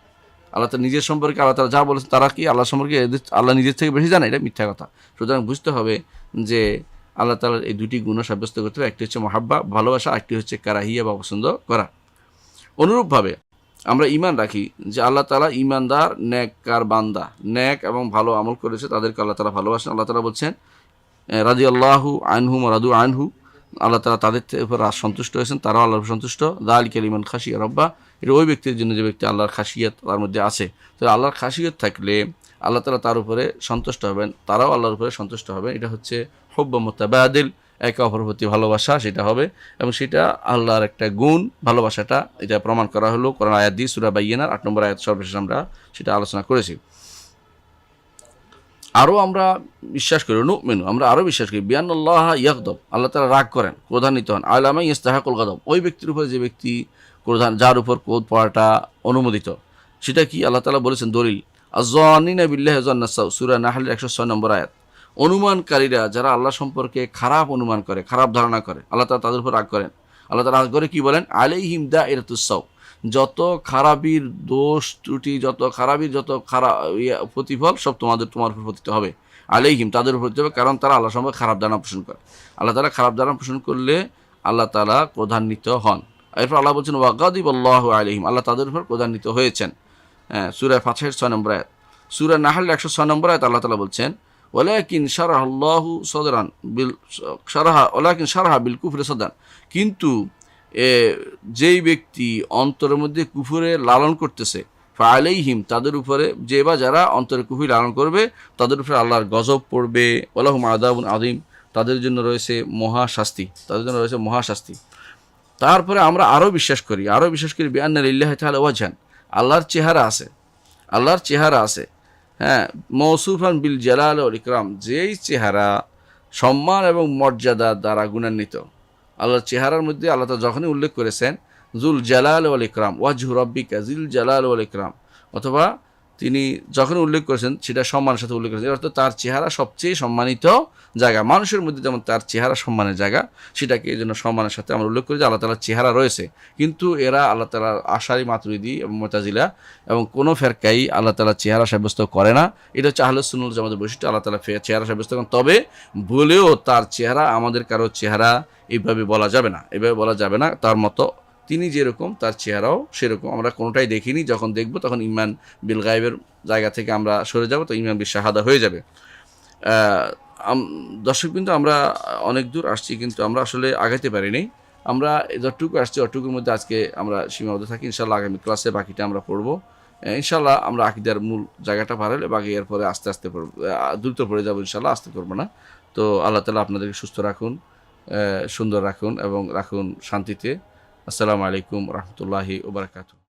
[SPEAKER 1] আল্লাহ তাআলা নিজের সম্পর্কে আল্লাহ তাআলা যা বলেছেন, তারা কি আল্লাহ সম্পর্কে আল্লাহ নিজের থেকে বেশি জানে? এটা মিথ্যা কথা। সুতরাং বুঝতে হবে যে আল্লাহ তাআলার এই দুটি গুণ সাব্যস্ত করতে হবে। একটি হচ্ছে মহাব্বা, ভালোবাসা, একটি হচ্ছে কারাহিয়া বা পছন্দ করা। অনুরূপভাবে আমরা ঈমান রাখি যে আল্লাহ তাআলা ঈমানদার, নেককার বান্দা, নেক এবং ভালো আমল করেছে তাদেরকে আল্লাহ তাআলা ভালোবাসেন। আল্লাহ তাআলা বলছেন রাদিয়াল্লাহু আনহুম ওয়া রাদু আনহু, আল্লাহ তাআলা তাদের উপর সন্তুষ্ট হয়েছেন, তারাও আল্লাহর উপর সন্তুষ্ট। যালিকা লিমান খাশিয়া রাব্বা, এটা ওই ব্যক্তির জন্য যে ব্যক্তি আল্লাহর খাশিয়াত তার মধ্যে আছে। তো আল্লাহর খাশিয়াত থাকলে আল্লাহ তাআলা তার উপরে সন্তুষ্ট হবেন, তারাও আল্লাহর উপরে সন্তুষ্ট হবেন। এটা হচ্ছে হুব্ব মুতাবাদিল, একে অপরের প্রতি ভালোবাসা, সেটা হবে। এবং সেটা আল্লাহর একটা গুণ, ভালোবাসাটা, এটা প্রমাণ করা হলো কোরআন আয়াত দিয়ে, সূরা বাইয়িনার 8 নম্বর আয়াত সর্বশেষ আমরা সেটা আলোচনা করেছি। আরও আমরা বিশ্বাস করি, নুমিনু, আমরা আরও বিশ্বাস করি বিআন্নাল্লাহ ইয়াগদাব, আল্লাহ তাআলা রাগ করেন, ক্রোধান্বিত হন। আলা মান ইস্তাহাকুল গাদাব, ওই ব্যক্তির উপরে যে ব্যক্তি যার উপর ক্রোধ পড়াটা অনুমোদিত। সেটা কি? আল্লাহ তাআলা বলেছেন দলিল, আয-যান্নিনা বিল্লাহি যান্না সাউ, সূরা নাহলের 106 নম্বর আয়াত। অনুমানকারীরা যারা আল্লাহ সম্পর্কে খারাপ অনুমান করে, খারাপ ধারণা করে, আল্লাহ তাআলা তাদের উপর রাগ করেন। আল্লাহ তাআলা রাগ করে কি বলেন? আলাইহিম দায়রাতুস সাউ, যত খারাপির দোষ ত্রুটি, যত খারাপ প্রতিফল সব তোমার উপর পতিত হবে। আলাইহিম, তাদের উপর পতিত হবে, কারণ তারা আল্লাহ সম্পর্কে খারাপ ধারণা পোষণ করে। আল্লাহ তাআলা খারাপ ধারণা পোষণ করলে আল্লাহ তাআলা ক্রোধান্বিত হন। এরপর আল্লাহ বলছেন ওয়াগাদিবাল্লাহু আলাইহিম, আল্লাহ তাদের উপর ক্রোধান্বিত হয়েছেন। সূরা ফাতহের 6 নম্বর আয়াত। সূরা নাহলের 106 নম্বর আয়াত আল্লাহ তাআলা বলছেন ওয়ালাকিন শারাহাল্লাহু সাদরান ওয়ালাকিন শারাহা বিল কুফরি সাদরান, কিন্তু যেই ব্যক্তি অন্তরের মধ্যে কুফরে লালন করতেছে, ফাআলাইহিম, তাদের উপরে যে বা যারা অন্তরে কুফরি লালন করবে তাদের উপরে আল্লাহর গজব পড়বে। ওয়ালাহুম আযাবুন আযীম, তাদের জন্য রয়েছে মহাশাস্তি। তারপরে আমরা আরও বিশ্বাস করি বিআন্না লিল্লাহি তাআলা ওয়াজহান, আল্লাহর চেহারা আছে। হ্যাঁ, মৌসুফান বিল জালাল ওয়াল ইকরাম, যেই চেহারা সম্মান এবং মর্যাদা দ্বারা গুণান্বিত। আল্লাহর চেহারার মধ্যে আল্লাহ তাআলা যখনই উল্লেখ করেছেন জুল জালাল ওয়াল ইকরাম, ওয়াজহু রাব্বিকা জিল জালাল ওয়াল ইকরাম, অথবা তিনি যখন উল্লেখ করেছেন সেটা সম্মানের সাথে উল্লেখ করেছেন, অর্থাৎ তার চেহারা সবচেয়ে সম্মানিত জায়গা। মানুষের মধ্যে যেমন তার চেহারা সম্মানের জায়গা, সেটাকে এই জন্য সম্মানের সাথে আমরা উল্লেখ করি যে আল্লাহ তাআলার চেহারা রয়েছে। কিন্তু এরা আল্লাহ তাআলার আশারি, মাতুরিদি এবং মুতাজিলা এবং কোনো ফেরকাই আল্লাহ তাআলার চেহারা সাব্যস্ত করে না। এটা হচ্ছে আহলে সুন্নাত ওয়াল জামাতের বৈশিষ্ট্য, আল্লাহ তাআলা চেহারা সাব্যস্ত করেন। তবে বলেও তার চেহারা আমাদের কারো চেহারা এইভাবে বলা যাবে না, তার মতো তিনি যেরকম তার চেহারাও সেরকম। আমরা কোনোটাই দেখিনি, যখন দেখব তখন ঈমান বিল গায়বের জায়গা থেকে আমরা সরে যাব, তো ঈমান বিশ শাহাদা হয়ে যাবে। দর্শকবৃন্দ, আমরা অনেক দূর আসছি কিন্তু আমরা আসলে আগাইতে পারিনি। আমরা যতটুকু আসছি অতটুকুর মধ্যে আজকে আমরা সীমাবদ্ধ থাকি। ইনশাআল্লাহ আগামী ক্লাসে বাকিটা আমরা পড়বো। ইনশাআল্লাহ আমরা আকীদার মূল জায়গাটা পার হলে বাকি এরপরে আস্তে আস্তে পড়ব, দ্রুত পড়ে যাবো ইনশাআল্লাহ, আস্তে করবো না। তো আল্লাহ তাআলা আপনাদেরকে সুস্থ রাখুন, সুন্দর রাখুন এবং রাখুন শান্তিতে। আসসালামু আলাইকুম রহমতুল্লাহি ওয়া বারাকাতুহু।